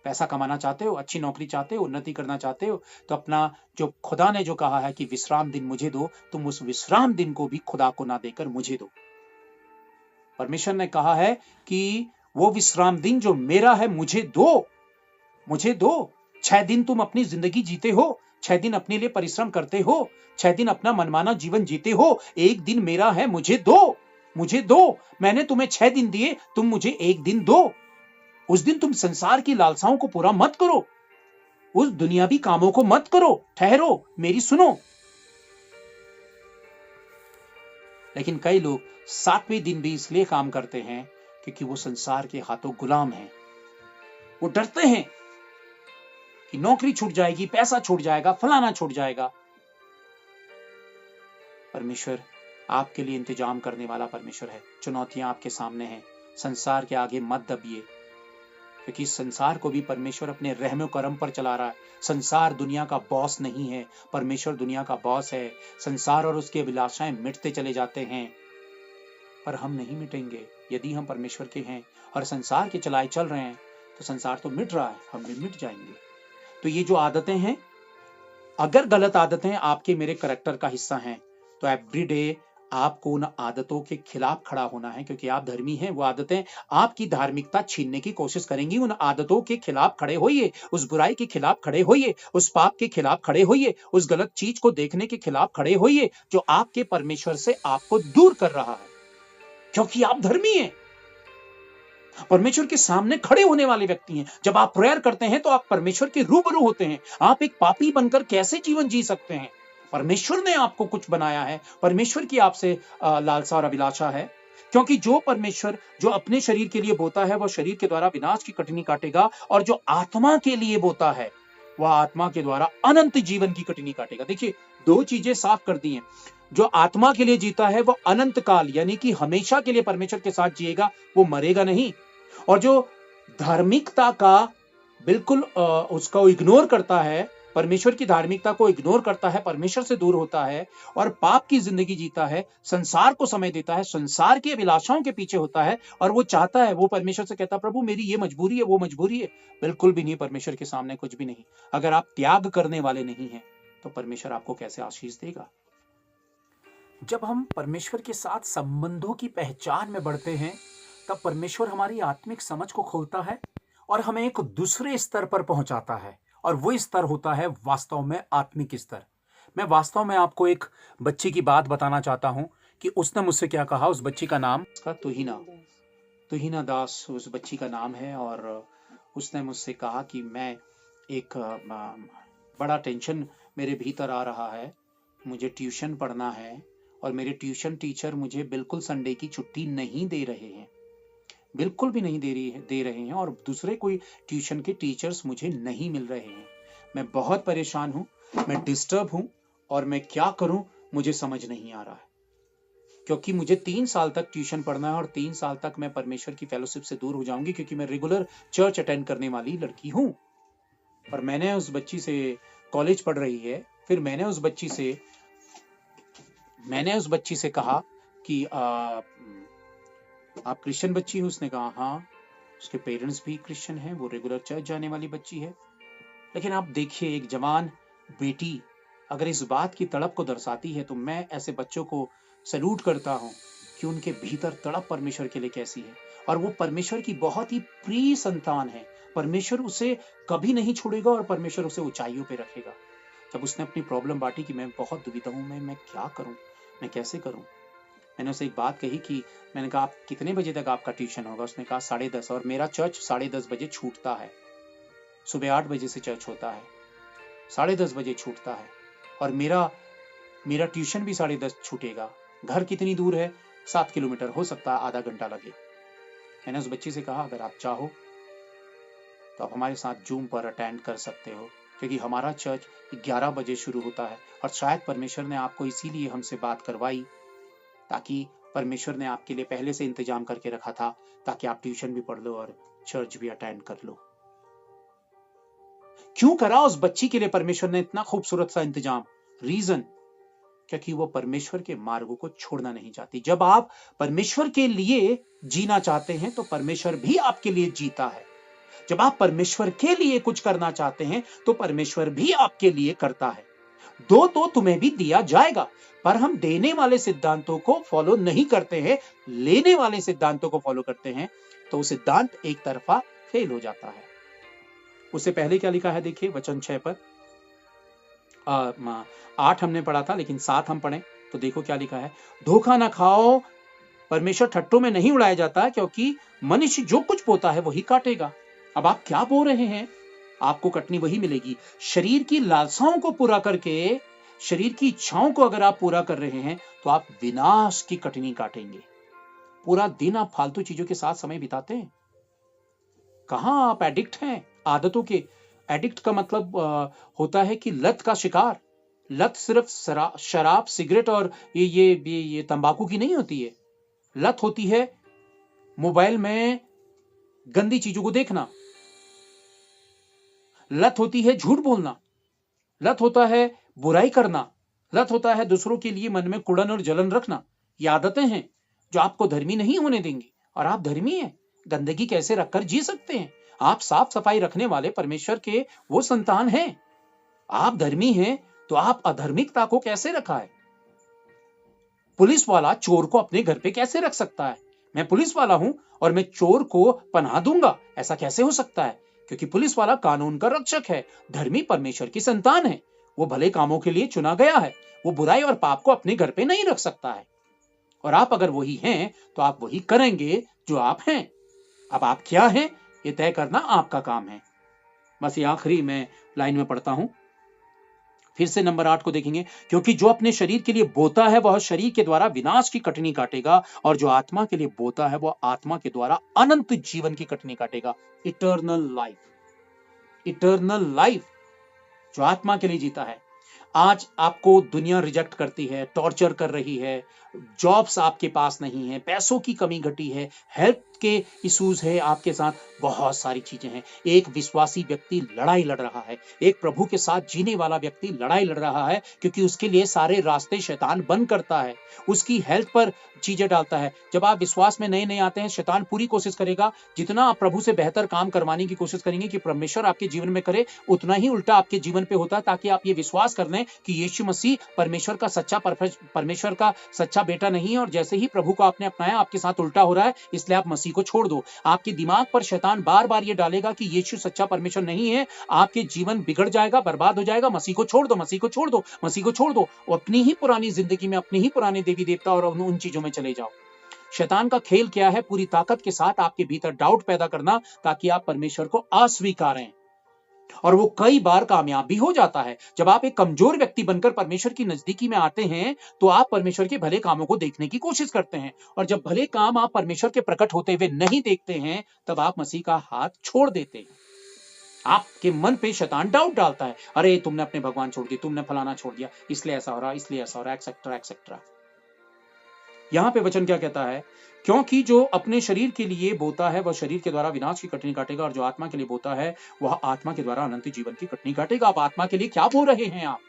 पैसा कमाना चाहते हो, अच्छी नौकरी चाहते हो, उन्नति करना चाहते हो, तो अपना जो खुदा ने जो कहा है कि विश्राम दिन मुझे दो, तुम उस विश्राम दिन को भी खुदा को ना देकर मुझे दो। परमेश्वर ने कहा है कि वो विश्राम दिन जो मेरा है मुझे दो, मुझे दो। 6 दिन तुम अपनी जिंदगी जीते हो, 6 दिन अपने लिए परिश्रम करते हो, 6 दिन अपना मनमाना जीवन जीते हो, एक दिन मेरा है, मुझे दो, मुझे दो। मैंने तुम्हें 6 दिन दिए, तुम मुझे एक दिन दो। उस दिन तुम संसार की लालसाओं को पूरा मत करो, उस दुनियावी कामों को मत करो, ठहरो, मेरी सुनो। लेकिन कई लोग 7वें दिन भी इसलिए काम करते हैं क्योंकि वो संसार के हाथों गुलाम हैं। वो डरते हैं कि नौकरी छूट जाएगी, पैसा छूट जाएगा, फलाना छूट जाएगा। परमेश्वर आपके लिए इंतजाम करने वाला परमेश्वर है। चुनौतियां आपके सामने हैं, संसार के आगे मत दबिए, क्योंकि संसार को भी परमेश्वर अपने रहम करम पर चला रहा है। संसार दुनिया का बॉस नहीं है, परमेश्वर दुनिया का बॉस है। संसार और उसकी अभिलाषाएं मिटते चले जाते हैं, पर हम नहीं मिटेंगे। यदि हम परमेश्वर के हैं और संसार के चलाए चल रहे हैं तो संसार तो मिट रहा है, हम भी मिट जाएंगे। तो ये जो आदतें हैं, अगर गलत आदतें आपके मेरे करैक्टर का हिस्सा हैं, तो एवरीडे आपको उन आदतों के खिलाफ खड़ा होना है, क्योंकि आप धर्मी हैं। वो आदतें आपकी धार्मिकता छीनने की कोशिश करेंगी। उन आदतों के खिलाफ खड़े होइए, उस बुराई के खिलाफ खड़े होइए, उस पाप के खिलाफ खड़े होइए, उस गलत चीज को देखने के खिलाफ खड़े होइए जो आपके परमेश्वर से आपको दूर कर रहा है, क्योंकि आप धर्मी हैं, परमेश्वर के सामने खड़े होने वाले व्यक्ति हैं। जब आप प्रेयर करते हैं तो आप परमेश्वर के रूबरू होते हैं। आप एक पापी बनकर कैसे जीवन जी सकते हैं? परमेश्वर ने आपको कुछ बनाया है, परमेश्वर की आपसे लालसा और अभिलाषा है, क्योंकि जो परमेश्वर जो अपने शरीर के लिए बोता है वो शरीर के द्वारा विनाश की कटनी काटेगा, और जो आत्मा के लिए बोता है वह आत्मा के द्वारा अनंत जीवन की कटनी काटेगा। देखिए, 2 चीजें साफ कर दी हैं। जो आत्मा के लिए जीता है वो अनंत काल यानी कि हमेशा के लिए परमेश्वर के साथ जिएगा, वो मरेगा नहीं। और जो धार्मिकता का बिल्कुल उसको इग्नोर करता है, परमेश्वर की धार्मिकता को इग्नोर करता है, परमेश्वर से दूर होता है और पाप की जिंदगी जीता है, संसार को समय देता है, संसार की अभिलाषाओं के पीछे होता है, और वो चाहता है, वो परमेश्वर से कहता, प्रभु मेरी ये मजबूरी है, वो मजबूरी है। बिल्कुल भी नहीं, परमेश्वर के सामने कुछ भी नहीं। अगर आप त्याग करने वाले नहीं हैं तो परमेश्वर आपको कैसे आशीष देगा? जब हम परमेश्वर के साथ संबंधों की पहचान में बढ़ते हैं तब परमेश्वर हमारी आत्मिक समझ को खोलता है और हमें एक दूसरे स्तर पर पहुंचाता है, और वो स्तर होता है वास्तव में आत्मिक स्तर। मैं वास्तव में आपको एक बच्ची की बात बताना चाहता हूं कि उसने मुझसे क्या कहा। उस बच्ची का नाम तुहिना दास उस बच्ची का नाम है, और उसने मुझसे कहा कि मैं एक बड़ा टेंशन मेरे भीतर आ रहा है, मुझे ट्यूशन पढ़ना है और मेरे ट्यूशन टीचर मुझे बिल्कुल संडे की छुट्टी नहीं दे रहे हैं, बिल्कुल भी नहीं दे रहे हैं, और दूसरे कोई ट्यूशन के टीचर्स मुझे नहीं मिल रहे हैं। मैं बहुत परेशान हूँ, मैं डिस्टर्ब हूं और मैं क्या करूं मुझे समझ नहीं आ रहा है, क्योंकि मुझे 3 साल तक ट्यूशन पढ़ना है और 3 साल तक मैं परमेश्वर की फेलोशिप से दूर हो जाऊंगी, क्योंकि मैं रेगुलर चर्च अटेंड करने वाली लड़की हूं। और मैंने उस बच्ची से, कॉलेज पढ़ रही है, फिर मैंने उस बच्ची से कहा कि आप क्रिश्चियन बच्ची हो? उसने कहा हाँ। उसके पेरेंट्स भी क्रिश्चियन हैं, वो रेगुलर चर्च जाने वाली बच्ची है। लेकिन आप देखिए, एक जवान बेटी अगर इस बात की तड़प को दर्शाती है, तो मैं ऐसे बच्चों को सैल्यूट करता हूं कि उनके भीतर तड़प परमेश्वर के लिए कैसी है। और वो परमेश्वर की बहुत ही प्रिय संतान है। परमेश्वर उसे कभी नहीं छोड़ेगा और परमेश्वर उसे ऊंचाइयों पे रखेगा। जब उसने अपनी प्रॉब्लम बांटी कि मैं बहुत दुविधा हूं, मैं क्या करूं, मैं कैसे करूं, मैंने उसे एक बात कही कि मैंने कहा आप कितने बजे तक आपका ट्यूशन होगा? उसने कहा 10:30, और मेरा चर्च 10:30 बजे छूटता है। सुबह 8 बजे से चर्च होता है, 10:30 बजे छूटता है, और मेरा ट्यूशन भी 10:30 छूटेगा। घर कितनी दूर है? 7 किलोमीटर, हो सकता है आधा घंटा लगे। मैंने उस बच्ची से कहा अगर आप चाहो तो आप हमारे साथ जूम पर अटेंड कर सकते हो, क्योंकि हमारा चर्च 11 बजे शुरू होता है, और शायद परमेश्वर ने आपको इसीलिए हमसे बात करवाई, ताकि परमेश्वर ने आपके लिए पहले से इंतजाम करके रखा था, ताकि आप ट्यूशन भी पढ़ लो और चर्च भी अटेंड कर लो। क्यों करा उस बच्ची के लिए परमेश्वर ने इतना खूबसूरत सा इंतजाम? रीजन, क्योंकि वो परमेश्वर के मार्गों को छोड़ना नहीं चाहती। जब आप परमेश्वर के लिए जीना चाहते हैं तो परमेश्वर भी आपके लिए जीता है। जब आप परमेश्वर के लिए कुछ करना चाहते हैं तो परमेश्वर भी आपके लिए करता है। दो तो तुम्हें भी दिया जाएगा, पर हम देने वाले सिद्धांतों को फॉलो नहीं करते हैं, लेने वाले सिद्धांतों को फॉलो करते हैं, तो वो सिद्धांत एक तरफा फेल हो जाता है। उससे पहले क्या लिखा है देखिए, वचन 6 पर 8 हमने पढ़ा था, लेकिन 7 हम पढ़ें तो देखो क्या लिखा है। धोखा ना खाओ, परमेश्वर ठट्टों में नहीं उड़ाया जाता है, क्योंकि मनुष्य जो कुछ बोता है वही काटेगा। अब आप क्या बो रहे हैं, आपको कटनी वही मिलेगी। शरीर की लालसाओं को पूरा करके, शरीर की इच्छाओं को अगर आप पूरा कर रहे हैं तो आप विनाश की कटनी काटेंगे। पूरा दिन आप फालतू चीजों के साथ समय बिताते हैं। कहां आप एडिक्ट हैं आदतों के। एडिक्ट का मतलब होता है कि लत का शिकार। लत सिर्फ शराब, सिगरेट और ये तंबाकू की नहीं होती है। लत होती है मोबाइल में गंदी चीजों को देखना, लत होती है झूठ बोलना, लत होता है बुराई करना, लत होता है दूसरों के लिए मन में कुड़न और जलन रखना। ये आदतें हैं जो आपको धर्मी नहीं होने देंगी। और आप धर्मी हैं, गंदगी कैसे रखकर जी सकते हैं? आप साफ सफाई रखने वाले परमेश्वर के वो संतान हैं। आप धर्मी हैं तो आप अधर्मिकता को कैसे रखा है? पुलिस वाला चोर को अपने घर पे कैसे रख सकता है? मैं पुलिस वाला हूं और मैं चोर को पनाह दूंगा, ऐसा कैसे हो सकता है? क्योंकि पुलिस वाला कानून का रक्षक है, धर्मी परमेश्वर की संतान है, वो भले कामों के लिए चुना गया है, वो बुराई और पाप को अपने घर पे नहीं रख सकता है। और आप अगर वही हैं तो आप वही करेंगे जो आप हैं। अब आप क्या हैं ये तय करना आपका काम है। बस ये आखिरी मैं लाइन में पढ़ता हूं, फिर से नंबर 8 को देखेंगे। क्योंकि जो अपने शरीर के लिए बोता है वह शरीर के द्वारा विनाश की कटनी काटेगा, और जो आत्मा के लिए बोता है वह आत्मा के द्वारा अनंत जीवन की कटनी काटेगा। इटर्नल लाइफ, इटर्नल लाइफ जो आत्मा के लिए जीता है। आज आपको दुनिया रिजेक्ट करती है, टॉर्चर कर रही है, जॉब्स आपके पास नहीं है, पैसों की कमी घटी है, हेल्थ के इश्यूज है आपके साथ, बहुत सारी चीजें हैं। एक विश्वासी व्यक्ति लड़ाई लड़ रहा है, एक प्रभु के साथ जीने वाला व्यक्ति लड़ाई लड़ रहा है, क्योंकि उसके लिए सारे रास्ते शैतान बंद करता है, उसकी हेल्थ पर चीजें डालता है। जब आप विश्वास में नए नए आते हैं, शैतान पूरी कोशिश करेगा, जितना आप प्रभु से बेहतर काम करवाने की कोशिश करेंगे कि परमेश्वर आपके जीवन में करे, उतना ही उल्टा आपके जीवन पे होता है, ताकि आप ये विश्वास कर लें कि यीशु मसीह परमेश्वर का सच्चा बेटा नहीं है, और जैसे ही प्रभु को आपने अपनाया आपके साथ उल्टा हो रहा है, इसलिए आप मसीह को छोड़ दो। आपके दिमाग पर शैतान बार बार ये डालेगा कि यीशु सच्चा परमेश्वर नहीं है, आपके जीवन बिगड़ जाएगा, बर्बाद हो जाएगा, मसीह को छोड़ दो, मसीह को छोड़ दो, मसीह को छोड़ दो, अपनी ही पुरानी जिंदगी में अपने ही पुराने देवी देवता और उन चीजों में चले जाओ। शैतान का खेल क्या है? पूरी ताकत के साथ आपके भीतर डाउट पैदा करना, ताकि आप परमेश्वर को अस्वीकारें, और वो कई बार कामयाब भी हो जाता है। जब आप एक कमजोर व्यक्ति बनकर परमेश्वर की नजदीकी में आते हैं तो आप परमेश्वर के भले कामों को देखने की कोशिश करते हैं, और जब भले काम आप परमेश्वर के प्रकट होते हुए नहीं देखते हैं तब आप मसीह का हाथ छोड़ देते हैं। आपके मन पे शैतान डाउट डालता है, अरे तुमने अपने भगवान छोड़ दिए, तुमने फलाना छोड़ दिया, इसलिए ऐसा हो रहा, इसलिए ऐसा हो रहा, एक्सेट्रा एक्सेट्रा। यहां पे वचन क्या कहता है? क्योंकि जो अपने शरीर के लिए बोता है वह शरीर के द्वारा विनाश की कटनी काटेगा, और जो आत्मा के लिए बोता है वह आत्मा के द्वारा अनंत जीवन की कटनी काटेगा। आप आत्मा के लिए क्या बो रहे हैं? आप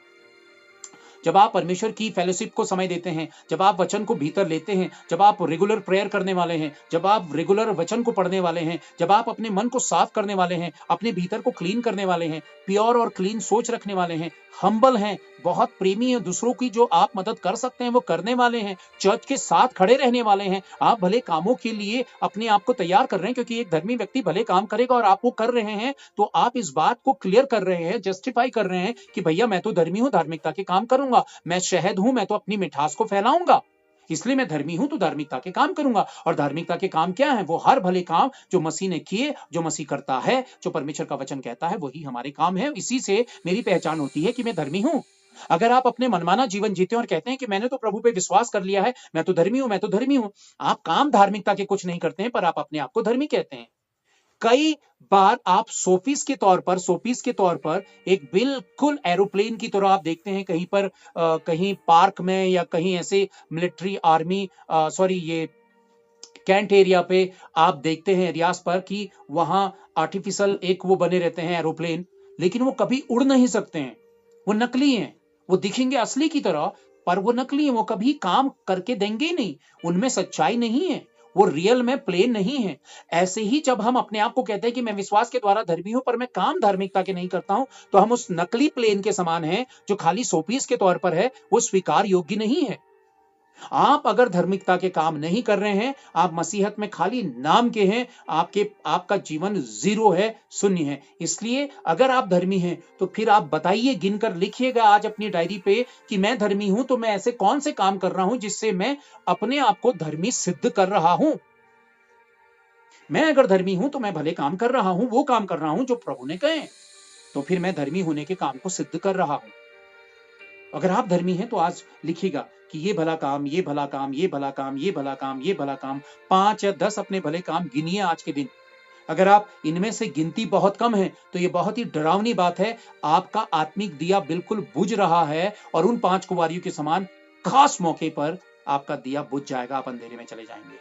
जब आप परमेश्वर की फेलोशिप को समय देते हैं, जब आप वचन को भीतर लेते हैं, जब आप रेगुलर प्रेयर करने वाले हैं, जब आप रेगुलर वचन को पढ़ने वाले हैं, जब आप अपने मन को साफ करने वाले हैं, अपने भीतर को क्लीन करने वाले हैं, प्योर और क्लीन सोच रखने वाले हैं, हम्बल हैं, बहुत प्रेमी हैं, दूसरों की जो आप मदद कर सकते हैं वो करने वाले हैं, चर्च के साथ खड़े रहने वाले हैं, आप भले कामों के लिए अपने आप को तैयार कर रहे हैं, क्योंकि एक धर्मी व्यक्ति भले काम करेगा और आप वो कर रहे हैं, तो आप इस बात को क्लियर कर रहे हैं, जस्टिफाई कर रहे हैं कि भैया मैं तो धर्मी हूं, धार्मिकता के काम करूंगा, मैं शहद हूं, मैं तो अपनी मिठास को फैलाऊंगा, इसलिए मैं धर्मी हूं तो धार्मिकता के काम करूंगा। और धार्मिकता के काम क्या है? वो हर भले काम जो मसीह ने किए, जो मसीह करता है, जो परमेश्वर का वचन कहता है, वही हमारे काम है। इसी से मेरी पहचान होती है कि मैं धर्मी हूं। अगर आप अपने मनमाना जीवन जीते हैं और कहते हैं कि मैंने तो प्रभु पे विश्वास कर लिया है, मैं तो धर्मी हूं, मैं तो धर्मी हूं, आप काम धार्मिकता के कुछ नहीं करते हैं, पर आप अपने आप को धर्मी कहते हैं। कई बार आप सोफीस के तौर पर एक बिल्कुल एरोप्लेन की तरह आप देखते हैं कहीं पर, कहीं पार्क में या कहीं ऐसे मिलिट्री आर्मी, सॉरी ये कैंट एरिया पे आप देखते हैं एरियाज पर कि वहां आर्टिफिशियल एक वो बने रहते हैं एरोप्लेन, लेकिन वो कभी उड़ नहीं सकते हैं, वो नकली हैं, वो दिखेंगे असली की तरह पर वो नकली हैं, वो कभी काम करके देंगे ही नहीं, उनमें सच्चाई नहीं है, वो रियल में प्लेन नहीं है। ऐसे ही जब हम अपने आप को कहते हैं कि मैं विश्वास के द्वारा धर्मी हूं पर मैं काम धार्मिकता के नहीं करता हूं, तो हम उस नकली प्लेन के समान हैं जो खाली शोपीस के तौर पर है, वो स्वीकार योग्य नहीं है। आप अगर धार्मिकता के काम नहीं कर रहे हैं, आप मसीहत में खाली नाम के हैं, आपका जीवन जीरो है, शून्य है। इसलिए अगर आप धर्मी हैं तो फिर आप बताइए, गिनकर लिखिएगा आज अपनी डायरी पे कि मैं धर्मी हूं तो मैं ऐसे कौन से काम कर रहा हूं जिससे मैं अपने आप को धर्मी सिद्ध कर रहा हूं। मैं अगर धर्मी हूं तो मैं भले काम कर रहा हूं, वो काम कर रहा हूं जो प्रभु ने कहे, तो फिर मैं धर्मी होने के काम को सिद्ध कर रहा हूं। अगर आप धर्मी हैं तो आज लिखिएगा कि ये भला काम, ये भला काम, ये भला काम, ये भला काम, ये भला काम, 5 या 10 अपने भले काम गिनिए आज के दिन। अगर आप इनमें से गिनती बहुत कम है तो ये बहुत ही डरावनी बात है, आपका आत्मिक दिया बिल्कुल बुझ रहा है और उन 5 कुंवारियों के समान खास मौके पर आपका दिया बुझ जाएगा, आप अंधेरे में चले जाएंगे।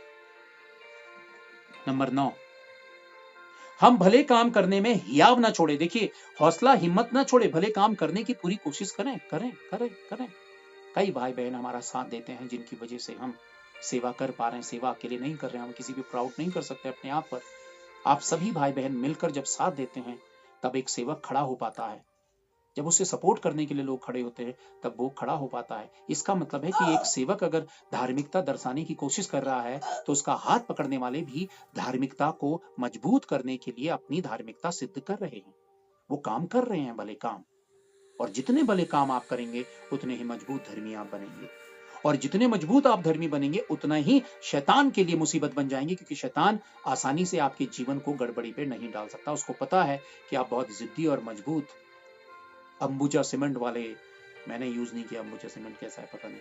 नंबर 9, हम भले काम करने में हियाव ना छोड़े। देखिए, हौसला हिम्मत ना छोड़े, भले काम करने की पूरी कोशिश करें करें करें करें। कई भाई बहन हमारा साथ देते हैं जिनकी वजह से हम सेवा कर पा रहे हैं। सेवा अकेले नहीं कर रहे हैं, हम किसी भी प्राउड नहीं कर सकते अपने आप पर। आप सभी भाई बहन मिलकर जब साथ देते हैं तब एक सेवक खड़ा हो पाता है, जब उसे सपोर्ट करने के लिए लोग खड़े होते हैं तब वो खड़ा हो पाता है। इसका मतलब है कि एक सेवक अगर धार्मिकता दर्शाने की कोशिश कर रहा है तो उसका हाथ पकड़ने वाले भी धार्मिकता को मजबूत करने के लिए अपनी धार्मिकता सिद्ध कर रहे हैं, वो काम कर रहे हैं भले काम। और जितने भले काम आप करेंगे उतने ही मजबूत धर्मी आप बनेंगे, और जितने मजबूत आप धर्मी बनेंगे उतना ही शैतान के लिए मुसीबत बन जाएंगे, क्योंकि शैतान आसानी से आपके जीवन को गड़बड़ी पे नहीं डाल सकता। उसको पता है कि आप बहुत जिद्दी और मजबूत अंबुजा सीमेंट वाले, मैंने यूज नहीं किया अंबुजा सीमेंट कैसा है पता नहीं।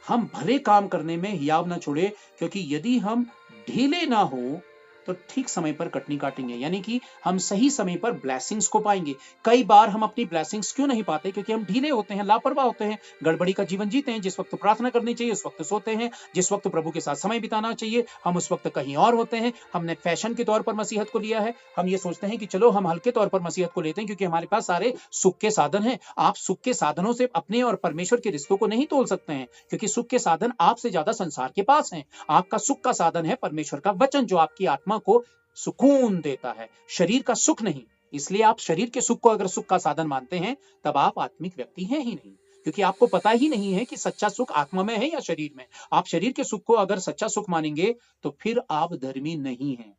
हम भले काम करने में हियाव ना छोड़े, क्योंकि यदि हम ढीले ना हो तो ठीक समय पर कटनी काटेंगे, यानी कि हम सही समय पर ब्लेसिंग्स को पाएंगे। कई बार हम अपनी ब्लेसिंग्स क्यों नहीं पाते? क्योंकि हम ढीले होते हैं, लापरवाह होते हैं, गड़बड़ी का जीवन जीते हैं। जिस वक्त प्रार्थना करनी चाहिए उस वक्त सोते हैं, जिस वक्त प्रभु के साथ समय बिताना चाहिए हम उस वक्त कहीं और होते हैं। हमने फैशन के तौर पर मसीहत को लिया है, हम ये सोचते हैं कि चलो हम हल्के तौर पर मसीहत को लेते हैं क्योंकि हमारे पास सारे सुख के साधन हैं। आप सुख के साधनों से अपने और परमेश्वर के रिश्तों को नहीं तोल सकते हैं, क्योंकि सुख के साधन आपसे ज्यादा संसार के पास हैं। आपका सुख का साधन है परमेश्वर का वचन, जो आपकी आत्मा को सुकून देता है, शरीर का सुख नहीं। इसलिए आप शरीर के सुख को अगर सुख का साधन मानते हैं तब आप आत्मिक व्यक्ति हैं ही नहीं, क्योंकि आपको पता ही नहीं है कि सच्चा सुख आत्मा में है या शरीर में। आप शरीर के सुख को अगर सच्चा सुख मानेंगे तो फिर आप धर्मी नहीं हैं।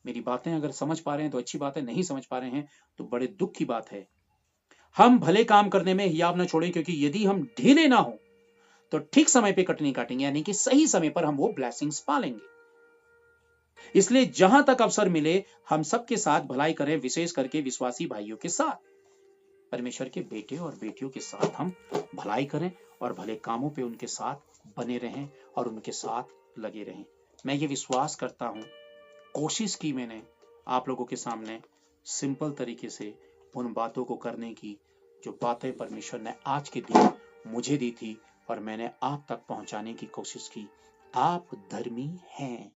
मेरी बातें अगर समझ पा रहे हैं तो अच्छी बात है, नहीं समझ पा रहे हैं तो बड़े दुख की बात है। हम भले काम करने में हियाव न छोड़ें, क्योंकि यदि हम ढीले ना हो तो ठीक समय पे कटनी काटेंगे, यानी कि सही समय पर हम वो ब्लेसिंग्स पालेंगे। इसलिए जहां तक अवसर मिले हम सबके साथ भलाई करें, विशेष करके विश्वासी भाइयों के साथ, परमेश्वर के बेटे और बेटियों के साथ हम भलाई करें और भले कामों पे उनके साथ बने रहें और उनके साथ लगे रहें। मैं ये विश्वास करता हूं, कोशिश की मैंने आप लोगों के सामने सिंपल तरीके से उन बातों को करने की जो बातें परमेश्वर ने आज के दिन मुझे दी थी और मैंने आप तक पहुंचाने की कोशिश की। आप धर्मी हैं।